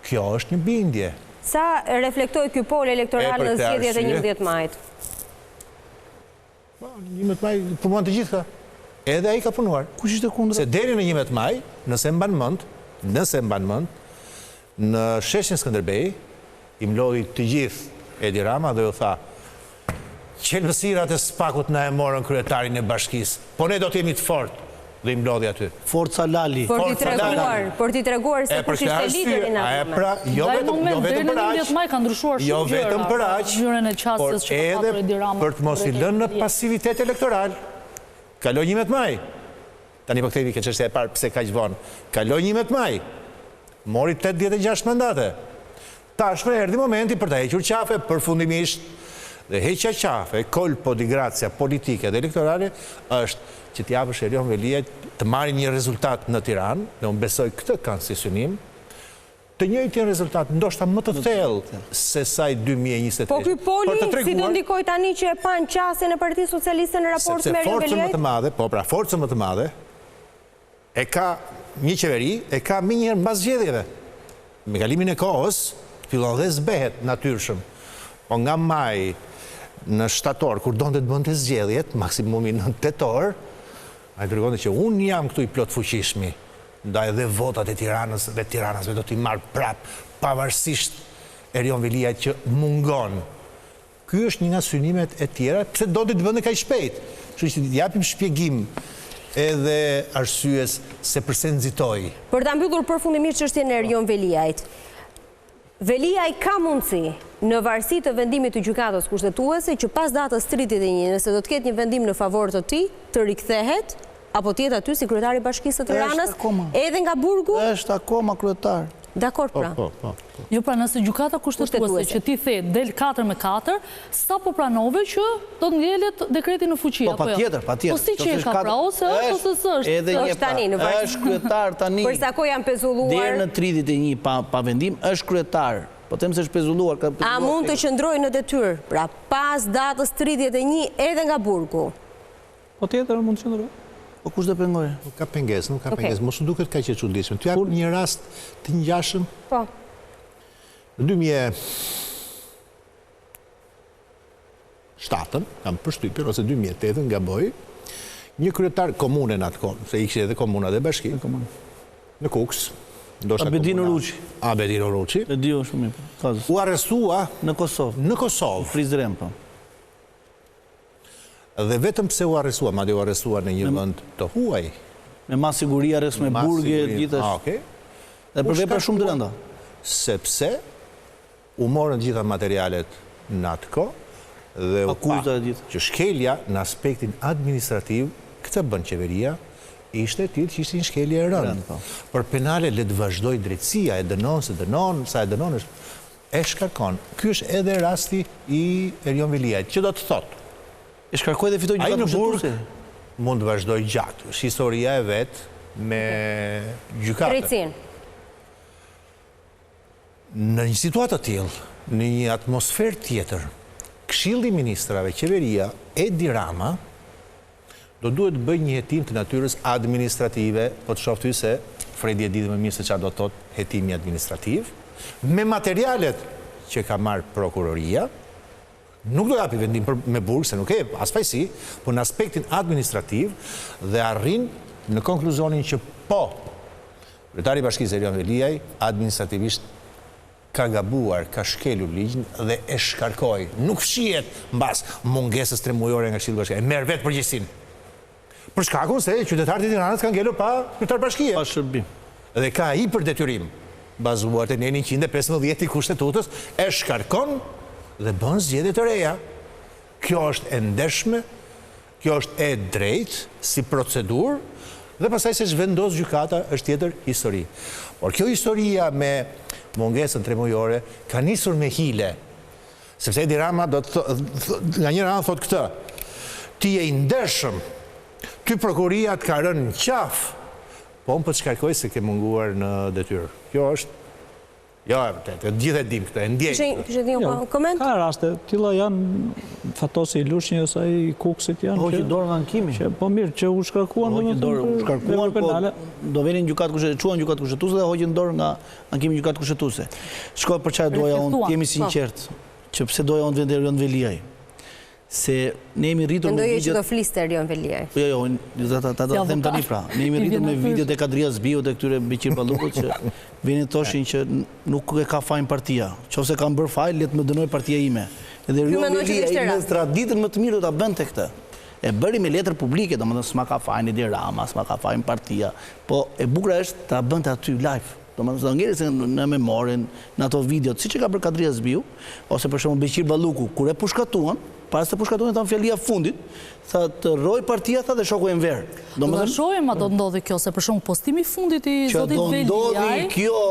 kjo është një bindje. Sa reflektoi ky pol elektoral në zgjedhjet e 11 majit? 11 maj punuan të gjitha. Edhe ai ka punuar. Kush ishte kundër? Se deri në 11 maj, nëse mban mend, në sheshin Skënderbej, i mlodhi të gjithë Edi Rama dhe u tha: "Qelësirat e Spakut na e morën kryetarin e bashkisë, po ne do të jemi të fortë." Dhe i mlodhi aty. Forca Lali. Por ti treguar se kush ishte lideri në atë moment. Pra, jo vetëm për aq. Maj ka ndryshuar shumë jo vetëm për aq, por edhe për të mos i lënë në pasivitet elektoral. Kaloi 11 maj. Tani po kthehemi ke çështja e parë, pse kaq vonë. Kaloi 11 maj. Mori 86 mandate. Tashmë erdhi momenti për ta hequr qafe përfundimisht. Dhe heqja qafe, colpo di grazia politike dhe elektorale është që t'japësh Erion Veliajt të marrë një rezultat në Tiranë, dhe unë besoj këtë kanë si synim, të njëjtin rezultat, ndoshta më të thellë se sa i 2023. Po ky poli si do ndikoj tani që e pan qasjen e Partisë Socialiste në raport me Erion Veliajt? Forcën më të madhe e ka një qeveri, e ka më njëherë mbas zgjedhjeve. Me kalimin e kohës, fillon dhe zbehet natyrshëm. Po nga maj në shtator, kur donte të bënte zgjedhjet, maksimumi në tetor, ai tregonte që unë jam këtu i plot fuqishmi, ndaj edhe votat e Tiranës dhe Tiranasve do t'i marr prap, pavarësisht Erion Veliajt që mungon. Ky është një nga synimet e tjera, pse do të bënte kaq shpejt. Kështu që japim shpjegim edhe arsyes se pse nxitoi. Për ta mbyllur përfundimisht çështjen e Erion Veliajt. Veliaj ka mundësi, në varësi të vendimit të gjykatës kushtetuese, që pas datës 31, nëse do të ketë një vendim në favor të tij, të rikthehet, apo të jetë aty si kryetari i Bashkisë së Tiranës, edhe nga burgu? Është akoma kryetar. Dakor pra. Jo pra, nëse gjykata kushtetuese që ti the del 4-4, sa po pranove që do të ngjelet dekreti në fuqi, apo jo? Patjetër. Po si që e ka pra, ose s'është? Edhe një tani në varësi. Është kryetar tani. Për sa kohë janë pezulluar? Deri në 31 pa vendim është kryetar. Po them se është pezulluar. A mund të qëndrojë në detyrë, pra pas datës 31 edhe nga burgu? Po tjetër mund të qëndrojë. Po kush do pengoje? Nuk ka pengesë, mos u duket kaq e çuditshme. Ty jap një rast të ngjashëm. Po. Në 2007, kam përshtypjen, ose 2008, gaboj, një kryetar komune në atë kohë, se ishte edhe komuna dhe bashki, në Kuks, Abedin Uruçi. Abedin Uruçi. E di shumë mirë. U arrestua në Kosovë. Në Kosovë. Prizren, po. Dhe vetëm pse u arrestua, madje u arrestua në një vend të huaj. Me mas siguri, arrest me burge, gjithashtu. Okej. Dhe për vepra shumë të rënda. Sepse u morën gjitha materialet në atë kohë dhe u pa që shkelja në aspektin administrativ, këtë bën qeveria, ishte tillë që ishte një shkelje e rëndë. Për penale le të vazhdoj drejtësia, e dënon, sa e dënon e shkarkon. Ky është edhe rasti i Erion Veliajt, që do të thotë. E shkarkoj dhe fitoj gjykatë kushtetuese. Mund të vazhdoj gjatë. Është historia e vet me gjykatë. Drejtësinë. Në një situatë të tillë, në një atmosferë tjetër, Këshilli i Ministrave, qeveria, Edi Rama, do duhet të bëjë një hetim të natyrës administrative, po të shoftë se Fredi e di më mirë se çfarë do të thotë hetimi administrativ, me materialet që ka marrë prokuroria. Nuk do japi vendim me burg, se nuk e as pajsi, por në aspektin administrativ dhe arrin në konkluzionin që po, kryetari i Bashkisë Erion Veliaj administrativisht ka gabuar, ka shkelur ligjin dhe e shkarkoi. Nuk fshihet mbas mungesës 3 mujore nga Këshilli Bashkiak. E merr vetë përgjegjësinë. Për shkakun se qytetarët e Tiranës kanë ngelur pa kryetar bashkie. Pa shërbim. Dhe ka ai për detyrim, bazuar te 115 i kushtetutës, e shkarkon dhe bën zgjedhje të reja. Kjo është e ndershme, kjo është e drejtë si procedurë Dhe pastaj se zhvendos gjykata është tjetër histori. Por kjo historia me mungesën tremujore ka nisur me hile. Sepse Edi Rama do të nga një anë thot këtë, ti je i ndershëm, ty prokuria të ka rënë në qafë, po unë po të shkarkoj se ke munguar në detyrë. Kjo është, jo, të gjithë e dim këtë, e ndjej. Kështë një koment? Ka raste, tilla janë fatosi i lushnjë, ose i kuksit janë. Hoqë dorë nga ankimi. Po mirë, që u shkarkuan Hoqë dorë, u shkarkuan, po do venin gjykatë kushtetuese dhe hoqën dorë nga ankimi gjykatë kushtetuese. Shkoj për çfarë doja unë, të jemi sinqert, që pse doja unë të Erion Veliaj. Se ne jemi rritur me videot... Mendoje që do fliste Erion Veliaj. Jo, ta them tani pra. Ne jemi rritur me videot e Kadria Zbiut e këtyre Beqir Ballukut që vinin thoshin që nuk e ka fajin partia. Qofse kanë bërë fajin, le të më dënoj partia ime. Edhe Erion Veliaj në traditën më të mirë do ta bënte këtë. E bëri me letër publike, domethënë s'ma ka fajin Edi Rama, s'ma ka fajin partia, po e bukur është ta bënte aty live. Domethënë do ngjerë se në memorin, në ato videot, siç e ka bërë Kadria Zbiu, ose për shembull Beqir Balluku, kur e pushkatuan, para se pushkatuan e thanë fjalia fundit, tha të rroj partia, tha dhe shoku Enver. Do të shohim a do ndodhi kjo, se për shembull postimi i fundit i zotit Veliaj. Që do ndodhi kjo.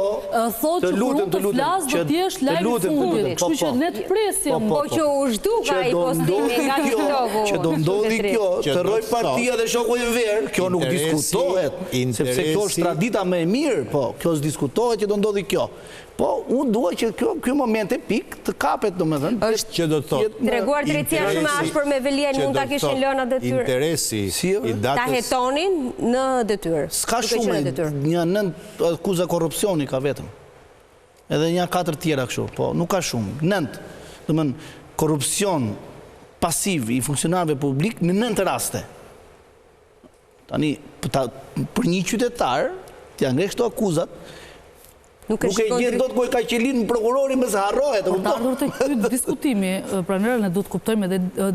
Thotë që kur të flas do të jesh live i fundit. Kështu që ne të presim. Po që u zhduk ai postimi nga shoku. Që do ndodhi kjo, të rroj partia dhe shoku Enver, kjo nuk diskutohet, sepse kjo është tradita më e mirë, po kjo s'diskutohet që do ndodhi kjo. Po, unë dua që kjo moment e pik të kapet, domethënë. Është që do të thotë. Treguar drejtësia shumë ashpër me Veliaj mund ta kishin lënë atë detyrë. Interesi i datës. Ta hetonin në detyrë. S'ka shumë, një 9 akuza korrupsioni ka vetëm. Edhe një 4 tjera kështu, po nuk ka shumë. 9. Domethënë, korrupsion pasiv i funksionarëve publik në 9 raste. Tani, për një qytetar, t'ja ngre këto akuzat, nuk e gjithë do të ku e ka qelin në prokurori më se harrohet. Por të ardhur të këtë diskutimi, pranërë ne do të kuptojmë edhe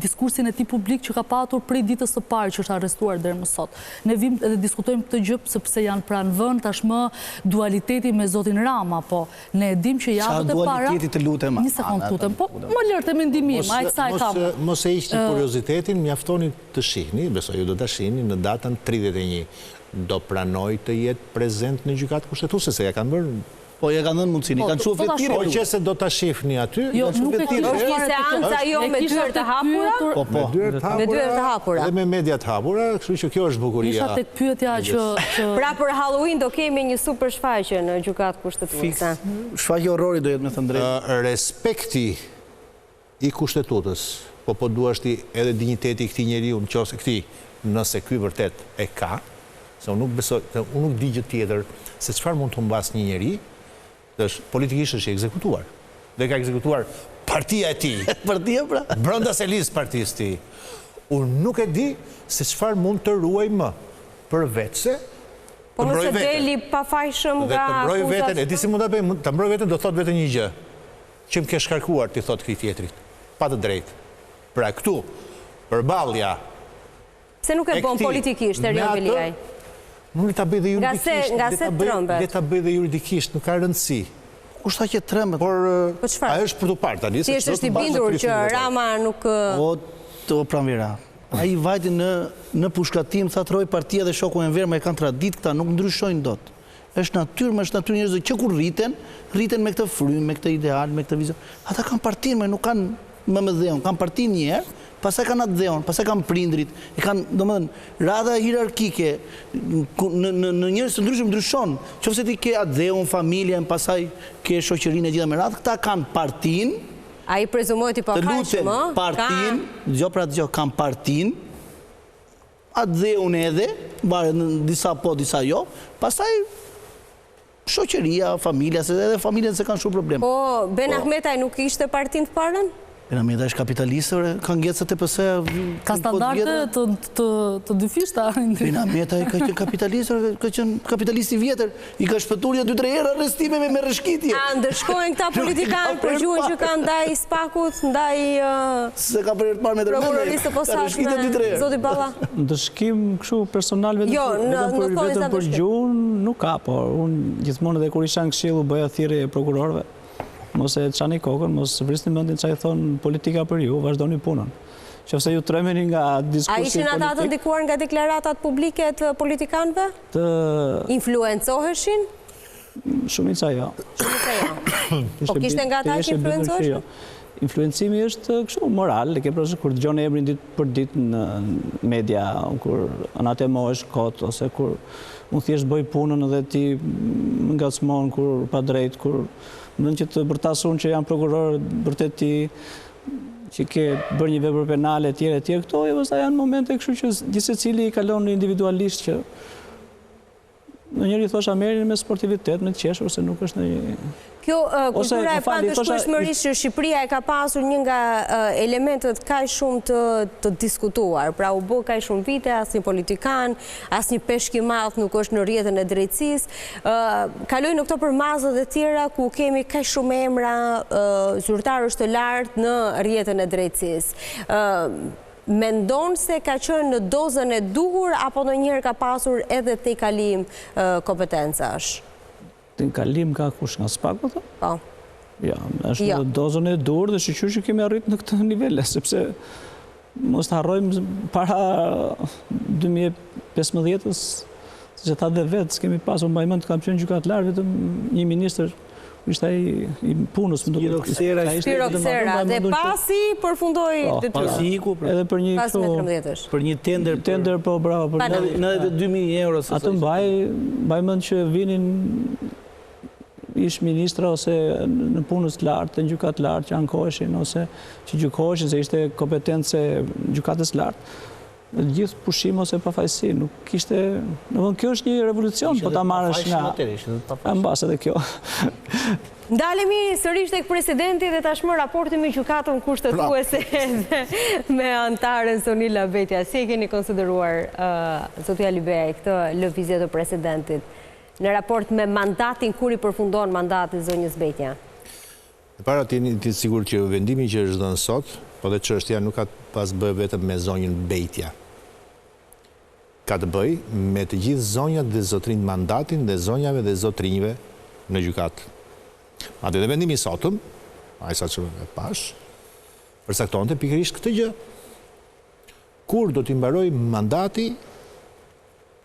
diskursin e ti publik që ka patur prej ditës së parë që është arrestuar deri më sot. Ne vim edhe diskutojmë këtë gjë sepse janë pranë vend tashmë dualiteti me zotin Rama, po ne dim që javët e para. Sa dualiteti të lutem. Një sekond lutem, po më lërë të mendimim, ai kësaj kam. Mos e hiqni kuriozitetin, mjaftoni të shihni, besoj ju do ta shihni në datën 31. Do pranoj të jetë prezent në gjykatë kushtetuese, se ja kanë bërë. Po ja kanë dhënë mundësinë, kanë çuar fletire. Po qëse do ta shihni aty, jo nuk e kishte seanca jo me dyert të hapura. Po, me dyert të hapura. Dhe me media të hapura, kështu që kjo është bukuria. Isha tek pyetja që pra për Halloween do kemi një super shfaqje në gjykatë kushtetuese. Shfaqje horrori do jetë, me thënë drejtë. Respekti i kushtetutës, po duashti edhe dinjiteti i këtij njeriu, nëse ky vërtet e ka. Se unë nuk di gjë tjetër se çfarë mund të humbas një njeri, politikisht është ekzekutuar. Dhe ka ekzekutuar partia e tij. Partia pra? Brenda se listë partisë tij. Unë nuk e di se çfarë mund të ruaj më përveçse po nëse deli pafajshëm nga akuzat. Të mbroj veten, e di si mund ta bëj, ta mbroj veten do thot vetëm një gjë. Që më ke shkarkuar ti thot këtij tjetrit. Pa të drejtë. Pra këtu përballja. Pse nuk e bën politikisht Erion Veliaj? Nuk le ta bëj dhe juridikisht. Nga se trëmbet. Le ta bëj dhe juridikisht, nuk ka rëndësi. Kushta që trëmbet. Por ajo është për të parë tani. Ti është i bindur që Rama nuk... O pranvera, ai vajti në pushkatim, tha troj partia dhe shoku Enver me kanë tradit këta, nuk ndryshojnë dot. Është natyrë njerëzve që kur rriten me këtë frymë, me këtë ideal, me këtë vizion. Ata kanë partinë, nuk kanë më dheun, kanë partinë një herë, pastaj kanë atë dheun, pastaj kanë prindrit, e kanë, domethënë, rada hierarkike në njerëz të ndryshëm ndryshon. Qofse ti ke atë dheun, familjen, pastaj ke shoqërinë e gjitha me radhë, këta kanë partinë. Ai prezumohet i pafajshëm, ëh? Partinë, dëgjoj, kanë partinë. Atë dheun edhe, varet disa po, disa jo, pastaj shoqëria, familja, se edhe familjen se kanë shumë problem. Po, Ben Ahmetaj nuk ishte partinë të parën? Ben Ahmetaj është kapitalistër, ka ngecët e pëse... Ka standarte të dyfishta. Ben Ahmetaj ka qenë kapitalistër, ka qenë kapitalist i vjetër, i ka shpëtur ja 2-3 herë arrestimeve me rëshkitje. A, ndërshkojnë këta politikanë për gjuhën që kanë ndaj Spakut, ndaj... Se ka për herë të parë me dërmëndë, prokuroristë posaçme, zoti Balla. Ndëshkim kështu personal vetëm për gjuhën nuk ka, por unë gjithmonë edhe kur isha në këshillu bëja thirrje prokurorëve. Mos e çani kokën, mos vrisni mendin çfarë thon politika për ju, vazhdoni punën. Qofse ju tremeni nga diskursi politik. A ishin ata të ndikuar nga deklaratat publike të politikanëve? Influencoheshin? Shumica jo. Po kishte nga ata që influencoheshin? Influencimi është kështu moral, ke përse kur dëgjon emrin ditë për ditë në media, kur anatemohesh kot, ose kur unë thjesht bëj punën dhe ti më ngacmon kur pa drejt, kur mund që të bërtasun që janë prokuror, vërtet ti që ke bërë një vepër penale etj, këto pastaj janë momente kështu që gjithsecili i kalon individualisht që në njëri thosha merrin me sportivitet, me të qeshur, se nuk është në... Kjo kultura e pandëshkueshmërisë që Shqipëria e ka pasur një nga elementet kaq shumë të diskutuar. Pra u bë kaq shumë vite, asnjë politikan, asnjë peshk i madh nuk është në rrjetën e drejtësisë. Kaloj në këto përmazët e tjera ku kemi kaq shumë emra zyrtarësh të lartë në rrjetën e drejtësisë. Mendon se ka qenë në dozën e duhur apo ndonjëherë ka pasur edhe te kalim kompetencash? Të kalim ka kush nga spak, po? Po. Ja, është në dozën e duhur dhe shqyqyr që kemi arrit në këtë nivele, sepse mos të harrojmë para 2015-ës, se që tha dhe vetë, s'kemi pasur mbajmend kam qenë gjykatlar, vetëm një ministër ishte ai punës. Spiroksera, dhe pasi përfundoi detyrën. Pasi iku edhe për një për një tender, po bravo, për 92.000 euro. Atë mbaj mend që vinin ish ministra ose në punës të lartë, në gjykat lartë që ankoheshin ose që gjykoheshin se ishte kompetence gjykatës lartë. Në gjithë pushim ose pafajsi, nuk kishte... Kjo është një revolucion, po ta marrësh nga... Ambas edhe kjo. Ndalemi sërish tek presidenti dhe tashmë raporti me gjykatën kushtetuese me antaren Sonila Betja. Si e keni konsideruar, zotja Libej, këtë lëvizje të presidentit në raport me mandatin kur i përfundon mandati zonjës Betja? E para të jeni sigur që vendimi që është dhënë sot, po dhe çështja nuk ka pas bëj vetëm me zonjën Betja. Ka të bëj me të gjithë zonjat dhe zotrin mandatin dhe zonjave dhe zotrinjve në gjykatë. Atë dhe vendimi sotëm, ajsa që e pash, përsaktonte pikërisht këtë gjë. Kur do t'i mbaroj mandati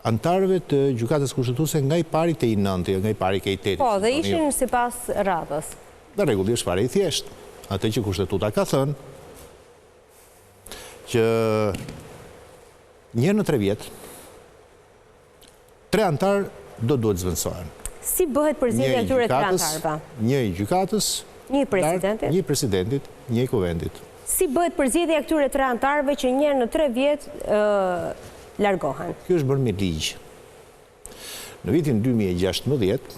antarëve të gjykatës kushtetuese nga i pari te i 9, nga i pari ke i 8. Po, dhe ishin sipas radhës. Dhe rregulli është fare i thjeshtë. Atë që kushtetuta ka thënë që një në 3 vjet 3 antarë duhet zvendësohen. Si bëhet përzgjedhja e këtyre 3 antarëve? Një i gjykatës, një i presidentit, një i kuvendit. Si bëhet përzgjedhja e këtyre 3 antarëve që një në 3 vjet largohen? Kjo është bërë me ligj. Në vitin 2016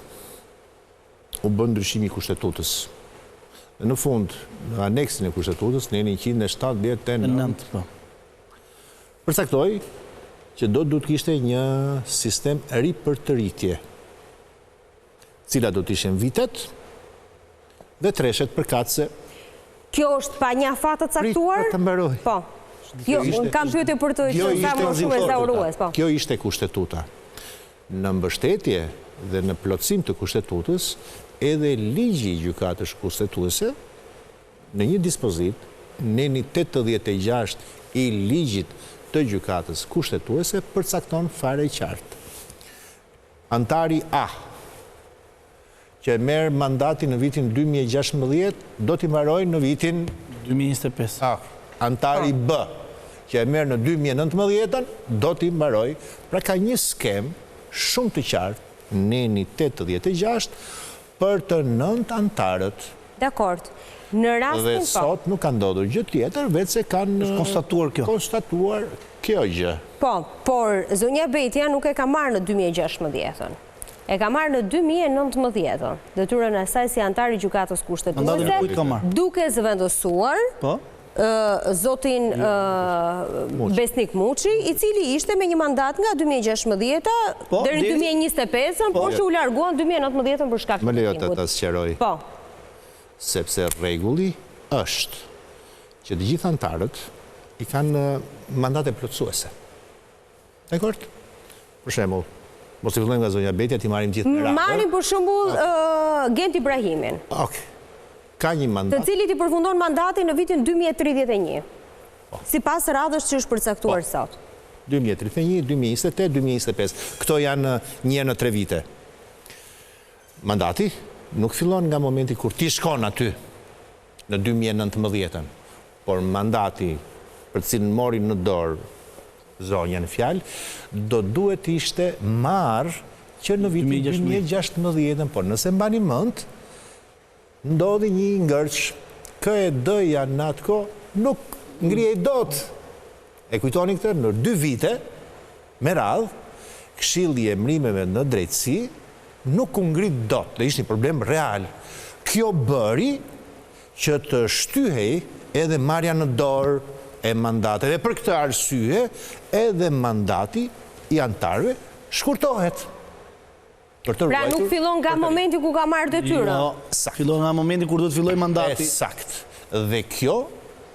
u bën ndryshimi i kushtetutës. Dhe në fund, në aneksin e kushtetutës, në 179. Përcaktoi që do të kishte një sistem ri për të rritje, cila do të ishin vitet dhe treshet përkatëse. Kjo është pa një afat të caktuar? Të mbaroj. Po. Kam pyetje për të qenë më shumë ezaurues, po. Kjo ishte kushtetuta. Në mbështetje dhe në plotësim të kustetutës, edhe ligji i gjykatës kushtetuese në një dispozit, në 86 i ligjit të gjykatës kushtetuese përcakton fare qartë. Antari A, që merr mandatin në vitin 2016, do t'i mbarojë në vitin 2025. Antari B, që merr në 2019, do t'i mbarojë. Pra ka një skem shumë të qartë në 86 për të 9 antarët. Dakord. Në rastin dhe sot nuk ka ndodhur gjë tjetër, vetë se kanë konstatuar kjo gjë. Po, por zonja Betja nuk e ka marrë në 2016-ën. E ka marrë në 2019-ën, detyrën e saj si antar i gjykatës kushtetuese, duke zëvendësuar zotin Besnik Muçi, i cili ishte me një mandat nga 2016 deri 2025, por që u larguan 2019 për shkak të më lejo të sqaroj. Po. Sepse rregulli është që të gjithë antarët i kanë mandate plotësuese. Dakord? Për shembull, mos i fillojmë nga zonja Betja, ti marrim gjithë me radhë. Marrim për shembull Gent Ibrahimin. Okej. Ka një mandat. Të cilit i përfundon mandati në vitin 2031. Sipas radhës që është përcaktuar sot. 2031, 2028, 2025. Këto janë një në 3 vite. Mandati nuk fillon nga momenti kur ti shkon aty në 2019, por mandati për cilën mori në dorë zonja në fjalë, do duhet ishte marrë që në vitin 2016, por nëse mbani mend, ndodhi një ngërç, KED-ja në atë kohë nuk ngrihej dot. E kujtoni këtë, në 2 vite, me radhë, Këshilli i Emërimeve në Drejtësi nuk u ngrit dot, dhe ishte një problem real. Kjo bëri që të shtyhej edhe marrja në dorë e mandatet. Dhe për këtë arsye, edhe mandati i antarëve shkurtohet. Pra nuk fillon nga momenti ku ka marrë detyrën. Fillon nga momenti kur do të filloj mandati. Sakt. Dhe kjo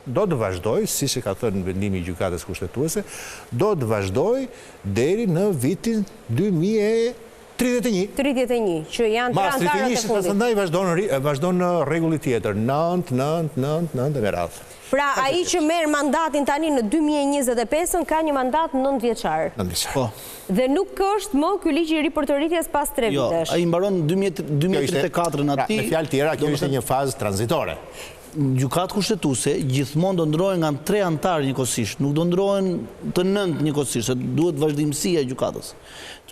do të vazhdoj, si që ka thënë në vendimi i gjykatës kushtetuese, do të vazhdoj deri në vitin 2031. 31, që janë 3 antarët e fundit. Pastaj vazhdon në rregulli tjetër, 9 me radhë. Pra ai që merr mandatin tani në 2025 ka një mandat 9 vjeçar. 9 vjeçar. Dhe nuk është më ky ligj i ri për të rritjes pas 3 vitesh. Jo, ai mbaron 2034 në atij. Me fjalë tjera, kjo ishte një fazë tranzitore. Gjykatë kushtetuese gjithmonë do ndrohen nga 3 antarë njëkohësisht, nuk do ndrohen të 9 njëkohësisht, se duhet vazhdimësia e gjykatës.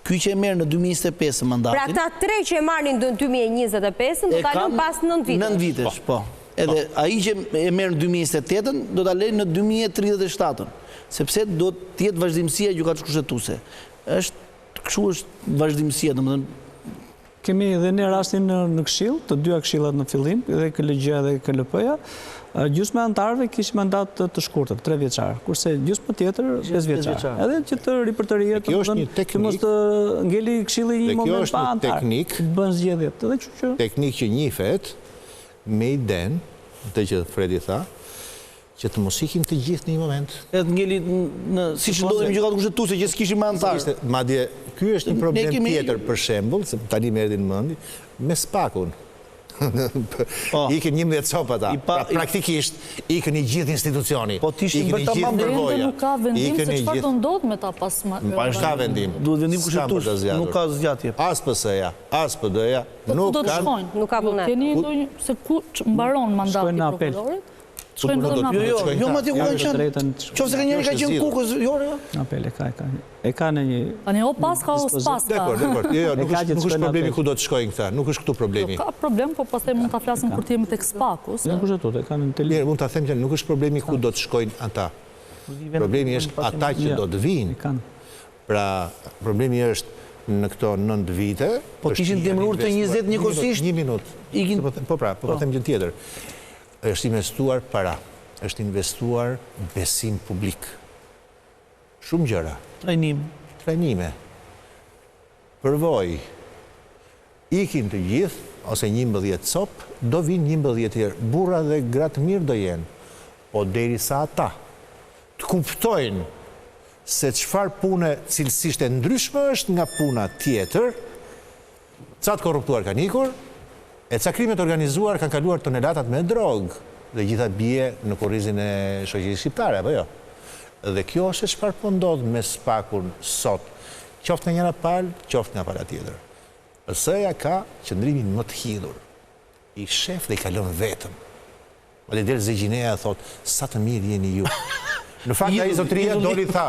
Ky që e merr në 2025 mandatin. Pra ata 3 që e marrin në 2025 do ta lënë pas 9 vitesh. 9 vitesh, po. Edhe ai që e merr në 2028 do ta lënë në 2037, sepse do të jetë vazhdimësia e gjykatës kushtetuese. Kështu është vazhdimësia, domethënë. Kemi edhe në rastin në këshill, të 2 këshillat në fillim, dhe KLG-ja dhe KLP-ja, gjysma e antarëve kishte mandat të shkurtër, 3 vjeçar, kurse gjysma tjetër 5 vjeçar. Edhe që të ripërtërihet, që mos të ngeli këshilli një moment pa antar. Të bën zgjedhjet. Teknikë që njihet me iden, të që Fredi tha, që të mos ikin të gjithë në një moment. Edhe ngeli siç ndodhi me gjykatë kushtetuese që s'kishin më antarë. Madje ky është një problem tjetër, për shembull, se tani më erdhi në mendje, me SPAK-un. Ikën 11 copa ata. Praktikisht ikën i gjithë institucioni. Po tishin bërë tamam përvoja. Nuk ka vendim se çfarë do ndodh me ta pas. Ka vendim. Duhet vendim kushtetues, nuk ka zgjatje. As PS-ja, as PD-ja nuk kanë. Nuk ka punë. Keni ndonjë se ku mbaron mandati i prokurorit? Jo, ma ti ku kanë qenë. Qofse ka njëri ka qenë kukës, jo. Apel e ka në një. Tani o pas ka o s'pas ka. Dekord. Jo, nuk është problemi ku do të shkojnë këta, nuk është këtu problemi. Ka problem, po pastaj mund ta flasim kur të jemi tek SPAK-u. Në kushtetues e kanë në tele. Mund ta them që nuk është problemi ku do të shkojnë ata. Problemi është ata që do të vinë. Pra, problemi është në këto 9 vite. Po kishin dimruar të 20 njëkohësisht. 1 minutë. Po them gjë tjetër. Është investuar para, është investuar besim publik. Shumë gjëra. Trajnime. Përvoj, ikin të gjithë, ose 11 cop, do vinë 11 tjerë. Burra dhe gratë mirë do jenë. Po derisa ata të kuptojnë se çfarë pune cilësisht e ndryshme është nga puna tjetër, ca të korruptuar kanë ikur, e ca krimet organizuar kanë kaluar tonelatat me drogë, dhe gjitha bie në kurrizin e shoqërisë shqiptare, apo jo? Dhe kjo është çfarë po ndodh me SPAK-un sot, qoftë nga njëra palë, qoftë nga pala tjetër. PS-ja ka qëndrimin më të hidhur. I shef dhe i kalon vetëm. Madje del Zegjineja thot, sa të mirë jeni ju. Në fakt ai zotëria doli tha,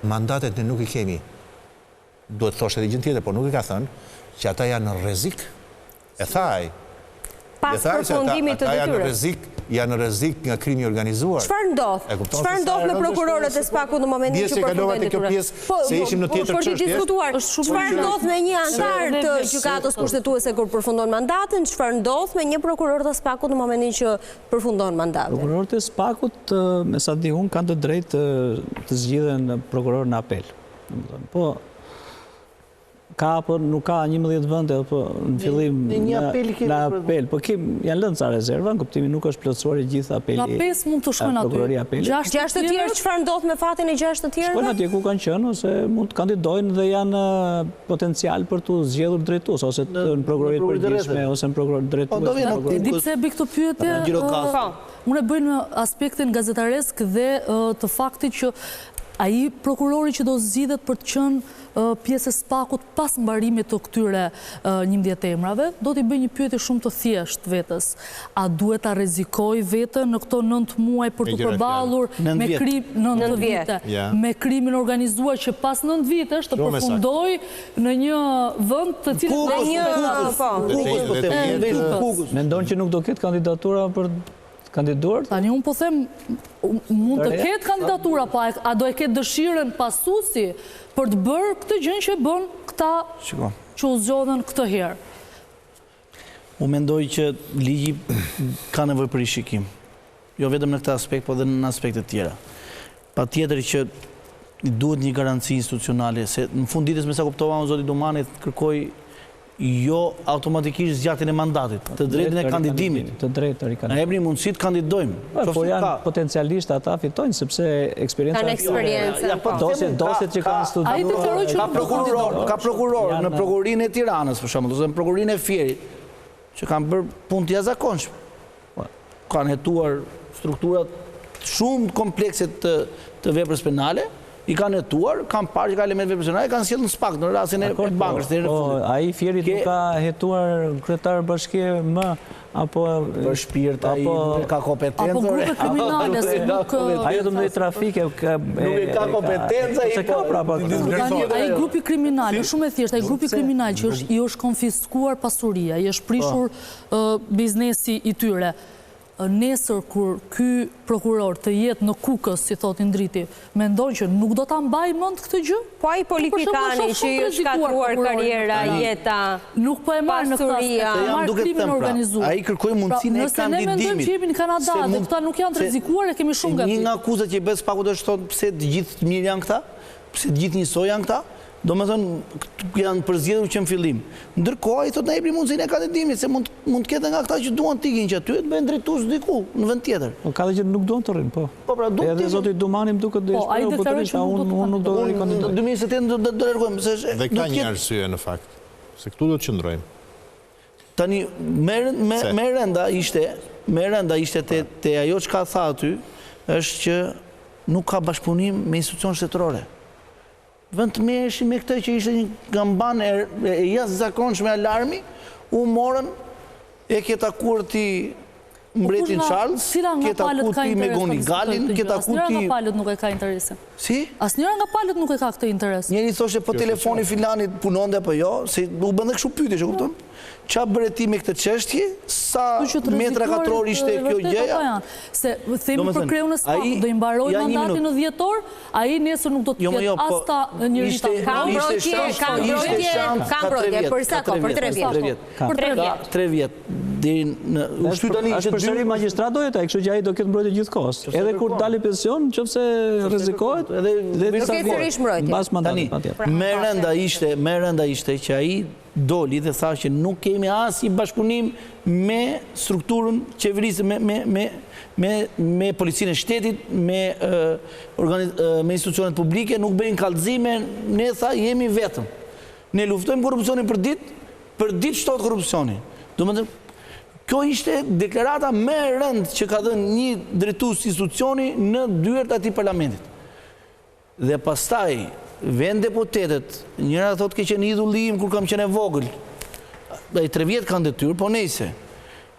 mandatet ne nuk i kemi. Duhet thoshte edhe gjë tjetër, por nuk i ka thënë që ata janë në rrezik. E thaj. Pas përfundimit të detyrës. Janë në rrezik nga krimi organizuar. Çfarë ndodh? Çfarë ndodh me prokurorët e SPAK-ut në momentin që përfundojnë detyrën? Se ishim në tjetër çështje. Çfarë ndodh me një antar të gjykatës kushtetuese kur përfundon mandatin? Çfarë ndodh me një prokuror të SPAK-ut në momentin që përfundon mandatin? Prokurorët e SPAK-ut, me sa di unë, kanë të drejtë të zgjidhen prokuror në apel. Po ka, por nuk ka 11 vende, po në fillim në apel, po janë lënë ca rezerva, në kuptimin nuk është plotësuar i gjithë apeli. Na 5 mund të shkojnë aty. 6 të tjerë, çfarë ndodh me fatin e 6 të tjerëve? Shkojnë atje ku kanë qenë, ose mund të kandidojnë dhe janë potencial për të zgjedhur drejtues, ose në prokuroritë përgjithshme, ose në prokuroritë drejtues. Di pse bëj këtë pyetje? Unë e bëj në aspektin gazetaresk dhe të faktit që ai prokurori që do zgjidhet për të qenë pjesë e spakut pas mbarimit të këtyre 11 emrave, do t'i bëj një pyetje shumë të thjeshtë vetës. A duhet ta rrezikoj vetën në këto 9 muaj për të përballur me 9 vite, me krimin organizuar që pas 9 vitesh të përfundoj në një vend të cilët mendon që nuk do ketë kandidatura për kandiduar? Tani unë po them, mund të ketë kandidatura, po a do e ketë dëshirën pasuesi për të bërë këtë gjë që bën këta që u zgjodhen këtë herë? Unë mendoj që ligji ka nevojë për rishikim. Jo vetëm në këtë aspekt, po edhe në aspekte tjera. Patjetër që duhet një garanci institucionale, se në fund ditës me sa kuptova unë zoti Dumani kërkoi jo automatikisht zgjatjen e mandatit, të drejtën e kandidimit. Të drejtë të rikandidimit. Ne jepni mundësi të kandidojmë. Po janë potencialisht ata fitojnë, sepse eksperienca... Kanë eksperiencë. Dosjet që kanë studuar... Ka prokuror në prokurorinë e Tiranës, për shembull, ose në prokurorinë e Fierit, që kanë bërë punë të jashtëzakonshme. Kanë hetuar strukturat shumë komplekse të veprës penale, i kanë hetuar, kanë parë që ka elemente personale, kanë sjellë në SPAK në rastin e bankës. Ai Fierit nuk ka hetuar kryetar bashkie më apo për shpirt ai ka kompetencë. Apo grupe kriminale, si nuk ajo do të trafike nuk e ka kompetencë se ka prapa. Ai grupi kriminal, shumë e thjeshtë, ai grupi kriminal që i është konfiskuar pasuria, i është prishur biznesi i tyre. Nesër kur ky prokuror të jetë në Kukës, si thotë Indriti, mendon që nuk do ta mbaj mend këtë gjë? Po ai politikani që i është shkatruar karriera, jeta, nuk po e marr në pasuria, marr krimin organizuar. Ai kërkoi mundësinë e kandidimit. Nëse ne mendojmë që jemi në Kanada, dhe këta nuk janë të rrezikuar, e kemi shumë gabim. Një nga akuzat që i bën SPAK-u është thonë pse të gjithë të mirë janë këta, pse të gjithë njësoj janë këta. Do me thënë, janë përzgjedhur që në fillim. Ndërkohë, i thot në jepni mundësinë e kandidimit, se mund të ketë nga këta që duan t'ikin që aty, të bëjnë drejtues diku, në vend tjetër. Ka dhe që nuk duan të rrinë, po. Po, pra, duan edhe zoti Dumani më duket dhe shpërë, po të rrinë, unë nuk do të rrinë kandidoj. 2017 do të largojmë. Dhe ka një arsye në fakt, se këtu do të qëndrojmë. Tani, me renda ishte te ajo që ka tha aty, është që nuk ka bashkëpunim me institucion shtetërore. Vend të merreshi me këtë që ishte një gamban e jashtëzakonshme alarmi, u morën e ke takuar ti mbretin Charles, ke takuar ti Megoni Galin, ke takuar ti... Asnjëra nga palët nuk e ka interesin. Si? Asnjëra nga palët nuk e ka këtë interes. Njëri thoshe po telefoni filanit punonde apo jo, se u bën dhe kështu pyetje, e kupton? Qa bëre ti me këtë çështje? Sa metra katror ishte kjo gjëja? Se themi për kreun e SPAK, do i mbaroj mandatin në 10 orë, ai nesër nuk do të ketë asta një rita. Ka mbrojtje, për sa kohë? Për 3 vjet. Për 3 vjet. Është përsëri magjistratoja ai, kështu që ai do ketë mbrojtje gjithkohës. Edhe kur dali pension, nëse rrezikohet, do ketë sërish mbrojtje. Mbas mandatit patjetër. Me rënda ishte që ai doli dhe tha që nuk kemi asnjë bashkëpunim me strukturën qeverisë, me policinë e shtetit, me institucionet publike, nuk bëjnë kallëzime, ne tha jemi vetëm. Ne luftojmë korrupsionin për ditë shtohet korrupsioni. Domethënë, kjo ishte deklarata më e rëndë që ka dhënë një drejtues institucioni në dyert e atij parlamentit. Dhe pastaj vend deputetet, njëra thot ke qenë idulli im kur kam qenë vogël. Ai 3 vjet kanë detyrë, po nejse.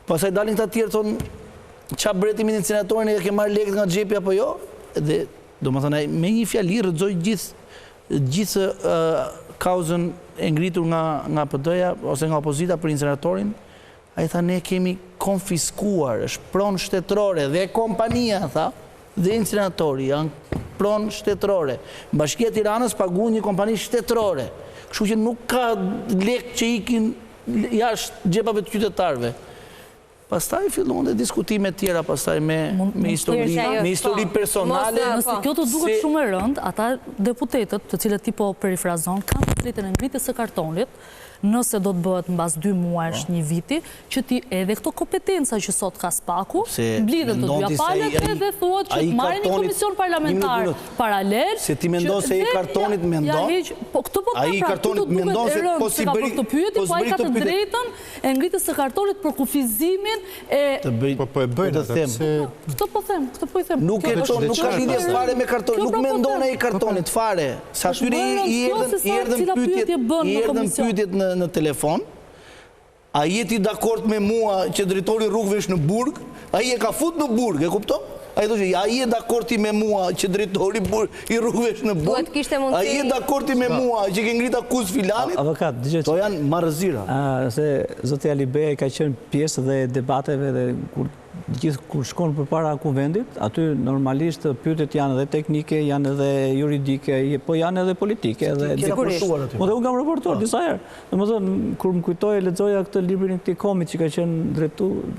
Pastaj dalin këta tjerë thonë, qa breti me incinatorin e ke marrë lekët nga xhepi apo jo? Dhe domethënë me një fjali rrëzoi gjithë kauzën e ngritur nga PD-ja ose nga opozita për incinatorin. Ai tha ne kemi konfiskuar, është pronë shtetërore dhe kompania tha, dhe incineratori janë pronë shtetërore. Bashkia e Tiranës paguan një kompani shtetërore. Kështu që nuk ka lekë që ikin jashtë xhepave të qytetarëve. Pastaj fillon dhe diskutime tjera, pastaj me histori personale. Nëse kjo të duket shumë e rënd, ata deputetët, të cilët ti po perifrazon, kanë të drejtën e ngritjes së kartonit, nëse do të bëhet mbas 2 muajsh, 1 viti, që ti edhe këto kompetenca që sot ka Spaku, mblidhen të dyja palët dhe thuhet që marrin një komision parlamentar paralel. Se ti mendon se i kartonit mendon? Po këtë po ka pra, këtu duket e rënd se ka për të pyetje, po ai ka të drejtën e ngritjes së kartonit për kufizimin e... Po e bëjnë atë se... Këtë po i them. Nuk ka lidhje fare me kartonin, nuk mendon ai kartonit fare. Sa atyre i erdhën pyetjet në telefon, a jeti dakord me mua që drejtori rrugëve është në burg, a i e ka fut në burg, e kupto? A i thoshe, a i e dakord me mua që drejtori i rrugëve është në burg, a i e dakord me mua që ke ngrit akuz filanit? Avokat, to janë marrëzira. Se zoti Alibe ka qenë pjesë dhe debateve dhe gjithë kur shkon për para kuvendit, aty normalisht pyetjet janë edhe teknike, janë edhe juridike, po janë edhe politike. Po dhe unë kam raportuar disa herë. Domethënë, kur më kujtoj lexoja këtë librin e këtij komit që ka qenë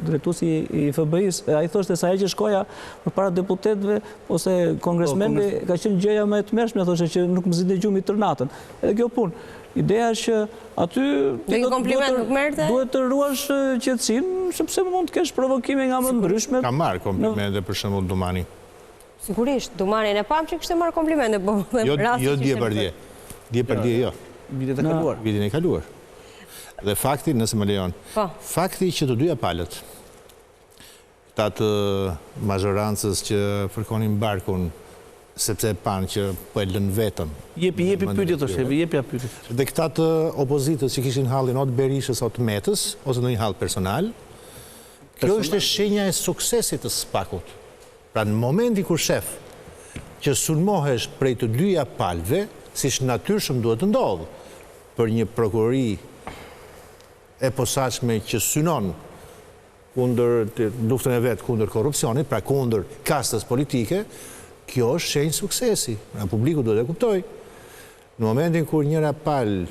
drejtuesi i FBI-s, ai thoshte sa herë që shkoja përpara deputetëve ose kongresmenëve, ka qenë gjëja më e tmerrshme, thoshte që nuk më zgjidhej gjumi tër natën. Edhe kjo punë. Ideja është që aty duhet të ruash qetësinë, sepse mund të kesh provokime nga më ndryshme. Ka marrë komplimente për shembull Dumani. Sigurisht, Dumani ne pam që kishte marrë komplimente, po jo dje për dje. Dje për dje jo. Vitin e kaluar. Dhe fakti, nëse më lejon, fakti që të dyja palët, këta të mazhorancës që fërkonin barkun, sepse panë që po e lënë vetën. Jepi pyetjet është, jepja pyetjet. Dhe këta të opozitës që kishin hallin o të Berishës o të Metës, ose në një hall personal, kjo është shenja e suksesit të Spakut. Pra në momenti kur shef që sulmohesh prej të dyja palëve, si natyrshëm duhet të ndodhë për një prokurori e posaçme që synon kundër luftën e vet kundër korrupsionit, pra kundër kastës politike. Kjo është shenjë suksesi, në publiku duhet e kuptoj. Në momentin kur njëra palë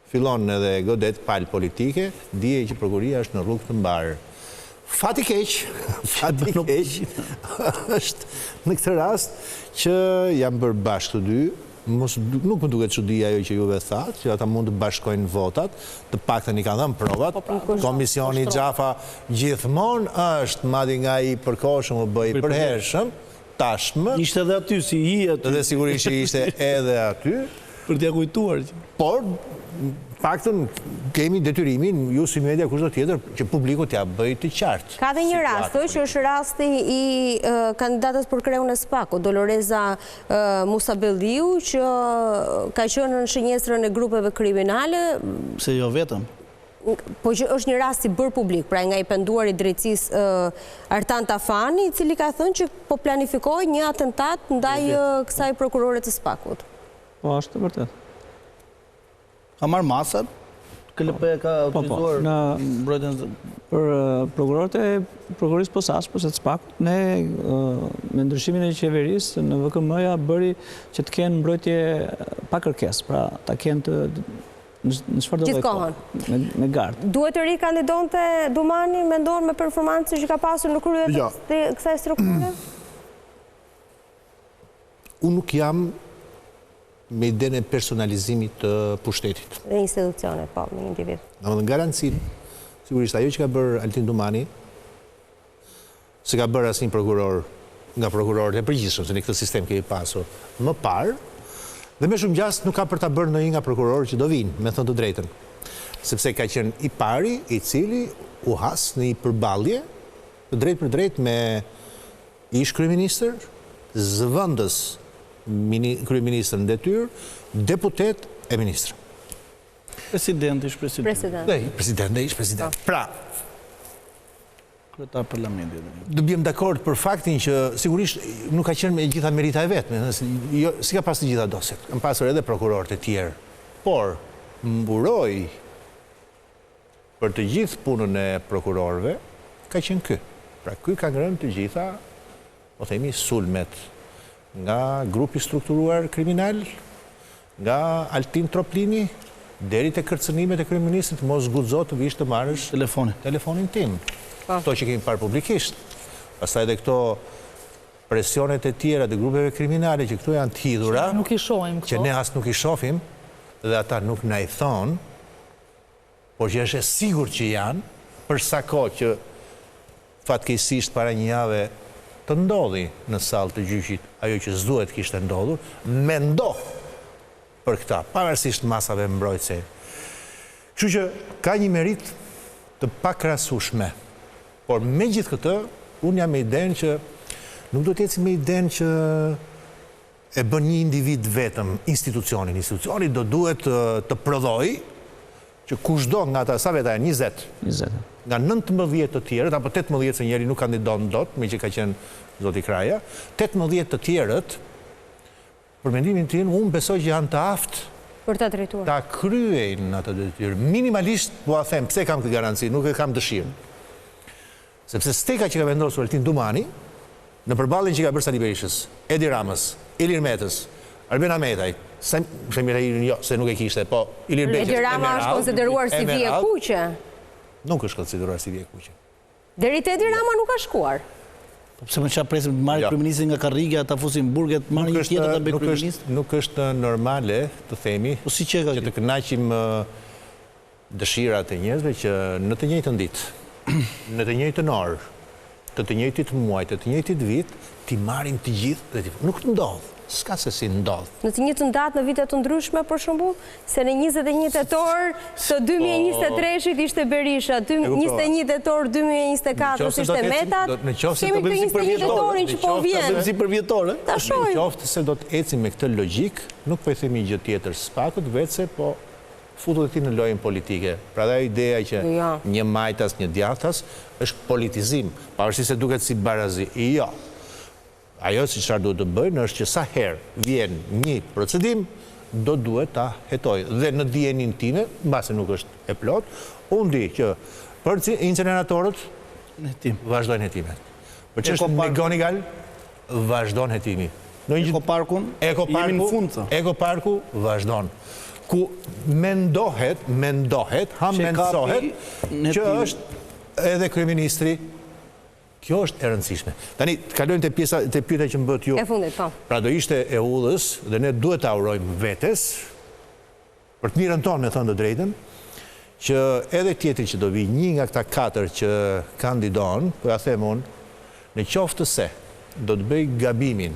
fillon edhe godet palë politike, dije që prokuria është në rrugë të mbarë. Fati keq është në këtë rast që jam bërë bashkë të dy, nuk më duket çudi ajo që juve thatë, që ata mund të bashkojnë votat, të paktën i kanë dhënë provat. Komisioni Xhafa gjithmonë është, madje nga i përkohshëm u bë i përhershëm, tashmë. Ishte edhe aty si i aty. Dhe sigurisht ishte edhe aty. Për t'ia kujtuar. Por, paktën kemi detyrimin, ju si media kushdo tjetër, që publiku t'ia bëjë të qartë. Ka dhe një rast, që është rasti i kandidatës për kreun e Spakut, Doloreza Musabelliu, që ka qenë në shënjestrën e grupeve kriminale. Pse jo vetëm? Po që është një rast i bërë publik, pra nga i penduar i drejtësisë Artan Tafani, i cili ka thënë që po planifikoj një atentat ndaj kësaj prokurore të Spakut. Po, është të vërtet. Ka marrë masat? KLP ka autorizuar mbrojtjen për prokurorët e prokurorisë posaçme së Spakut, ne me ndryshimin e qeverisë në VKM-ja bëri që të kenë mbrojtje pa kërkesë, pra ta kenë të në çfarëdo lloj kohë, me gardë. Duhet të rikandidonte Dumani, mendon me performancën që ka pasur në krye të kësaj strukture? Unë nuk jam me idenë e personalizimit të pushtetit. Dhe institucionet, po, me individ. Në garancinë, sigurisht, ajo që ka bërë Altin Dumani, se ka bërë asnjë prokuror nga prokurorët e përgjithshëm, se në këtë sistem kemi pasur më parë, dhe me shumë gjast nuk ka për ta bërë ndonjë nga prokurorët që do vinë, me thënë të drejtën. Sepse ka qenë i pari, i cili u has në një përballje të drejtë për drejtë me ish kryeministër, zëvendës kryeministër në detyrë, deputet e ministër. President, ish president. President, ish president. Pra, kryetar parlamentit. Do bjem dakord për faktin që sigurisht nuk ka qenë me gjitha merita e vetme, si ka pas të gjitha dosjet. Kam pasur edhe prokurorët e tjerë, por mburoj për të gjithë punën e prokurorëve ka qenë ky. Pra ky ka ngrënë të gjitha, po themi, sulmet nga grupi strukturuar kriminal, nga Altin Troplini, deri te kërcënimet e kryeministrit mos guxo të vish të marrësh telefonin tim. Kto që kemi parë publikisht. Pastaj edhe këto presionet e tjera të grupeve kriminale që këtu janë të hidhura, nuk i shohim këto. Që ne as nuk i shohim dhe ata nuk na i thon, por që është e sigurt që janë, për sa kohë që fatkeqësisht para një jave të ndodhi në sallë të gjyqit ajo që s'duhet kishte ndodhur, mendo për këta, pavarësisht masave mbrojtëse. Kështu që ka një merit të pakrahasueshme. Por me gjithë këtë, unë jam me idenë që nuk do të eci me idenë që e bën një individ vetëm institucionin. Institucioni do duhet të prodhoj që kushdo nga ata, sa veta e 20, nga 19 të tjerët, apo 18 se njeri nuk kandidon dot, me që ka qenë zoti Kraja, 18 të tjerët, për mendimin tim, unë besoj që janë të aftë për ta drejtuar. Ta kryejnë atë detyrë. Minimalisht, po a them, pse kam këtë garanci, nuk e kam dëshirë. Sepse steka që ka vendosur Altin Dumani, në përballjen që ka bërë Sali Berishës, Edi Ramës, Ilir Metës, Arben Ahmetaj, jo, se nuk e kishte, po Ilir Beqës, Edi Rama është konsideruar si vije kuqe. Nuk është konsideruar si vije kuqe. Deri te Edi Rama nuk ka shkuar. Po pse më çfarë presim të marrë kryeministin nga karriga, ta fusin burget, marrë një tjetër ta bëj kryeminist? Nuk është normale, të themi, që të kënaqim dëshirat e njerëzve që në të njëjtën ditë, në të njëjtën orë, të njëjtit muaj, të njëjtit vit, ti marrin të gjithë dhe nuk ndodh. S'ka se si ndodh. Në të njëjtën datë në vite të ndryshme, për shembull, se në 21 tetor të 2023-shit ishte Berisha, 21 tetor 2024 ishte Meta. Kemi të 21 tetorin që po vjen. Si për vjetore. Në qoftë se do të ecim me këtë logjik, nuk po i themi gjë tjetër s'pakut, vetëse po futur ti në lojën politike. Pra dhe ideja që një majtas, një djathtas, është politizim, pavarësisht se duket si barazi. Jo. Ajo si çfarë duhet të bëjnë është që sa herë vjen një procedim, do duhet ta hetoj. Dhe në dijenin time, mbase nuk është e plot, unë di që për incineratorët vazhdojnë hetimet. Për çështën me Gonigal vazhdon hetimi. Ekoparkun jemi në fund. Ekoparku vazhdon. Ku mendohet, që është edhe kryeministri. Kjo është e rëndësishme. Tani, kalojmë te pjesa te pyetja që më bët ju. E fundit, po. Pra do ishte e udhës dhe ne duhet ta urojmë vetes për të mirën tonë, me thënë të drejtën, që edhe tjetri që do vi, një nga këta 4 që kandidon, po ja them unë, në qoftë se do të bëj gabimin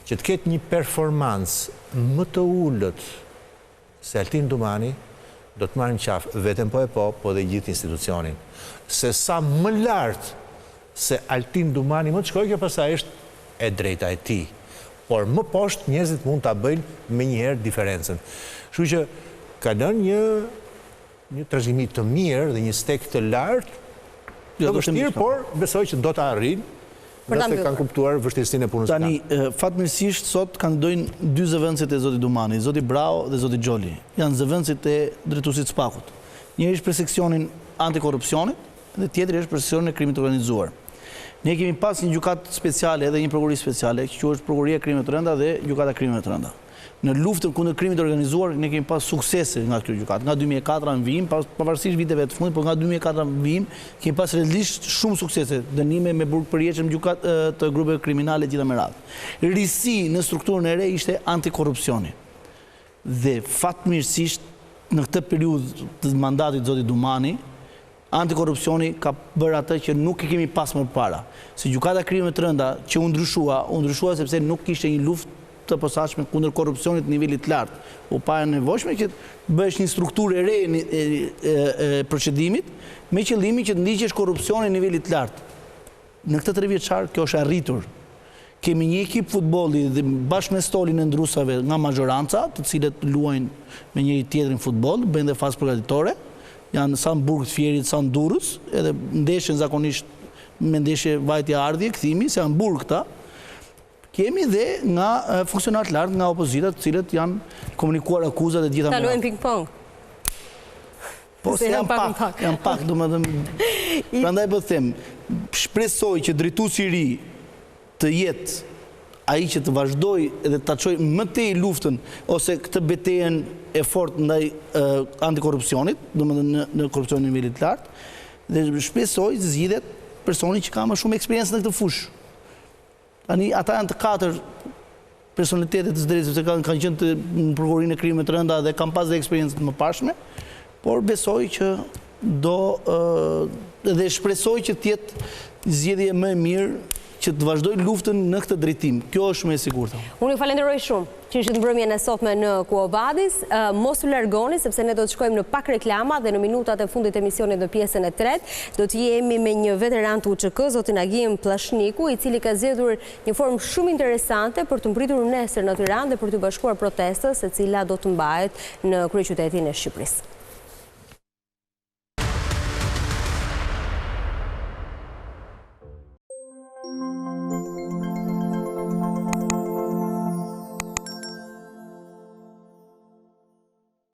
që të ketë një performancë më të ulët se Altin Dumani, do të marrim qafë vetëm po dhe gjithë institucionin. Se sa më lartë se Altin Dumani më të shkojë, kjo pastaj është e drejta e tij. Por më poshtë njerëzit mund ta bëjnë me njëherë diferencën. Kështu që ka lënë një trashëgimi të mirë dhe një stek të lartë, të vështirë, por besoj që do ta arrijnë. Nëse kanë kuptuar vështirësinë e punës. Tani, fatmirësisht sot kandidojnë 2 zëvendësit e zotit Dumani, zoti Brau dhe zoti Xholi. Janë zëvendësit e drejtuesit Spakut. Njëri është për seksionin antikorrupsionit dhe tjetri është për seksionin e krimit të organizuar. Ne kemi pas një gjykatë speciale dhe një prokurori speciale, që është prokuroria e krimeve të rënda dhe gjykata e krimeve të rënda. Në luftën kundër krimit të organizuar ne kemi pas suksese nga kjo gjykatë. Nga 2004 në vijim, pavarësisht viteve të fundit, por nga 2004 në vijim kemi pas realisht shumë suksese, dënime me burg përjetshëm gjykatë të grupeve kriminale gjitha me radhë. Risi në strukturën e re ishte antikorrupsioni. Dhe fatmirësisht në këtë periudhë të mandatit zotit Dumani, antikorrupsioni ka bërë atë që nuk e kemi pas më para. Se gjykata e krimeve të rënda që u ndryshua sepse nuk kishte një luftë të posaçme kundër korrupsionit në nivelit të lartë. U pa nevojshme që bëhesh një strukturë e re e procedimit me qëllimin që të ndiqesh korrupsionin në nivelit të lartë. Në këtë 3 vjeçar kjo është arritur. Kemi një ekip futbolli dhe bashkë me stolin e ndrusave nga majoranca, të cilët luajnë me njëri tjetrin futboll, bëjnë dhe fazë përgatitore. Janë sa në Burg të Fierit, sa në Durrës, edhe ndeshjen zakonisht me ndeshje vajtje ardhje, kthimi, se janë Burg këta. Kemi dhe nga funksionarët lartë nga opozita, të cilët janë komunikuar akuzat e gjitha më. Kalojnë ping-pong. Po se janë pak, domethënë. Prandaj po them, shpresoj që drejtuesi i ri të jetë ai që të vazhdoj dhe të çojë më tej luftën ose këtë betejën e fortë ndaj antikorrupsionit, domethënë në korrupsion në nivelit të lartë, dhe shpresoj të zgjidhet personi që ka më shumë eksperiencë në këtë fushë. Tani ata janë të 4 personalitetet të drejtë, sepse kanë qenë në prokurorinë e krimeve të rënda dhe kanë pas dhe eksperiencë të mëparshme, por besoj që dhe shpresoj që të jetë zgjedhje më e mirë që të vazhdoj luftën në këtë drejtim. Kjo është më e sigurta. Unë ju falenderoj shumë që ishit mbrëmjen e sotme në Quo Vadis. Mos u largoni, sepse ne do të shkojmë në pak reklama dhe në minutat e fundit të emisionit në pjesën e tretë do të jemi me një veteran të UÇK, zotin Agim Pllashniku, i cili ka zgjedhur një formë shumë interesante për të mbritur nesër në Tiranë dhe për të bashkuar protestës, e cila do të mbahet në kryeqytetin e Shqipërisë.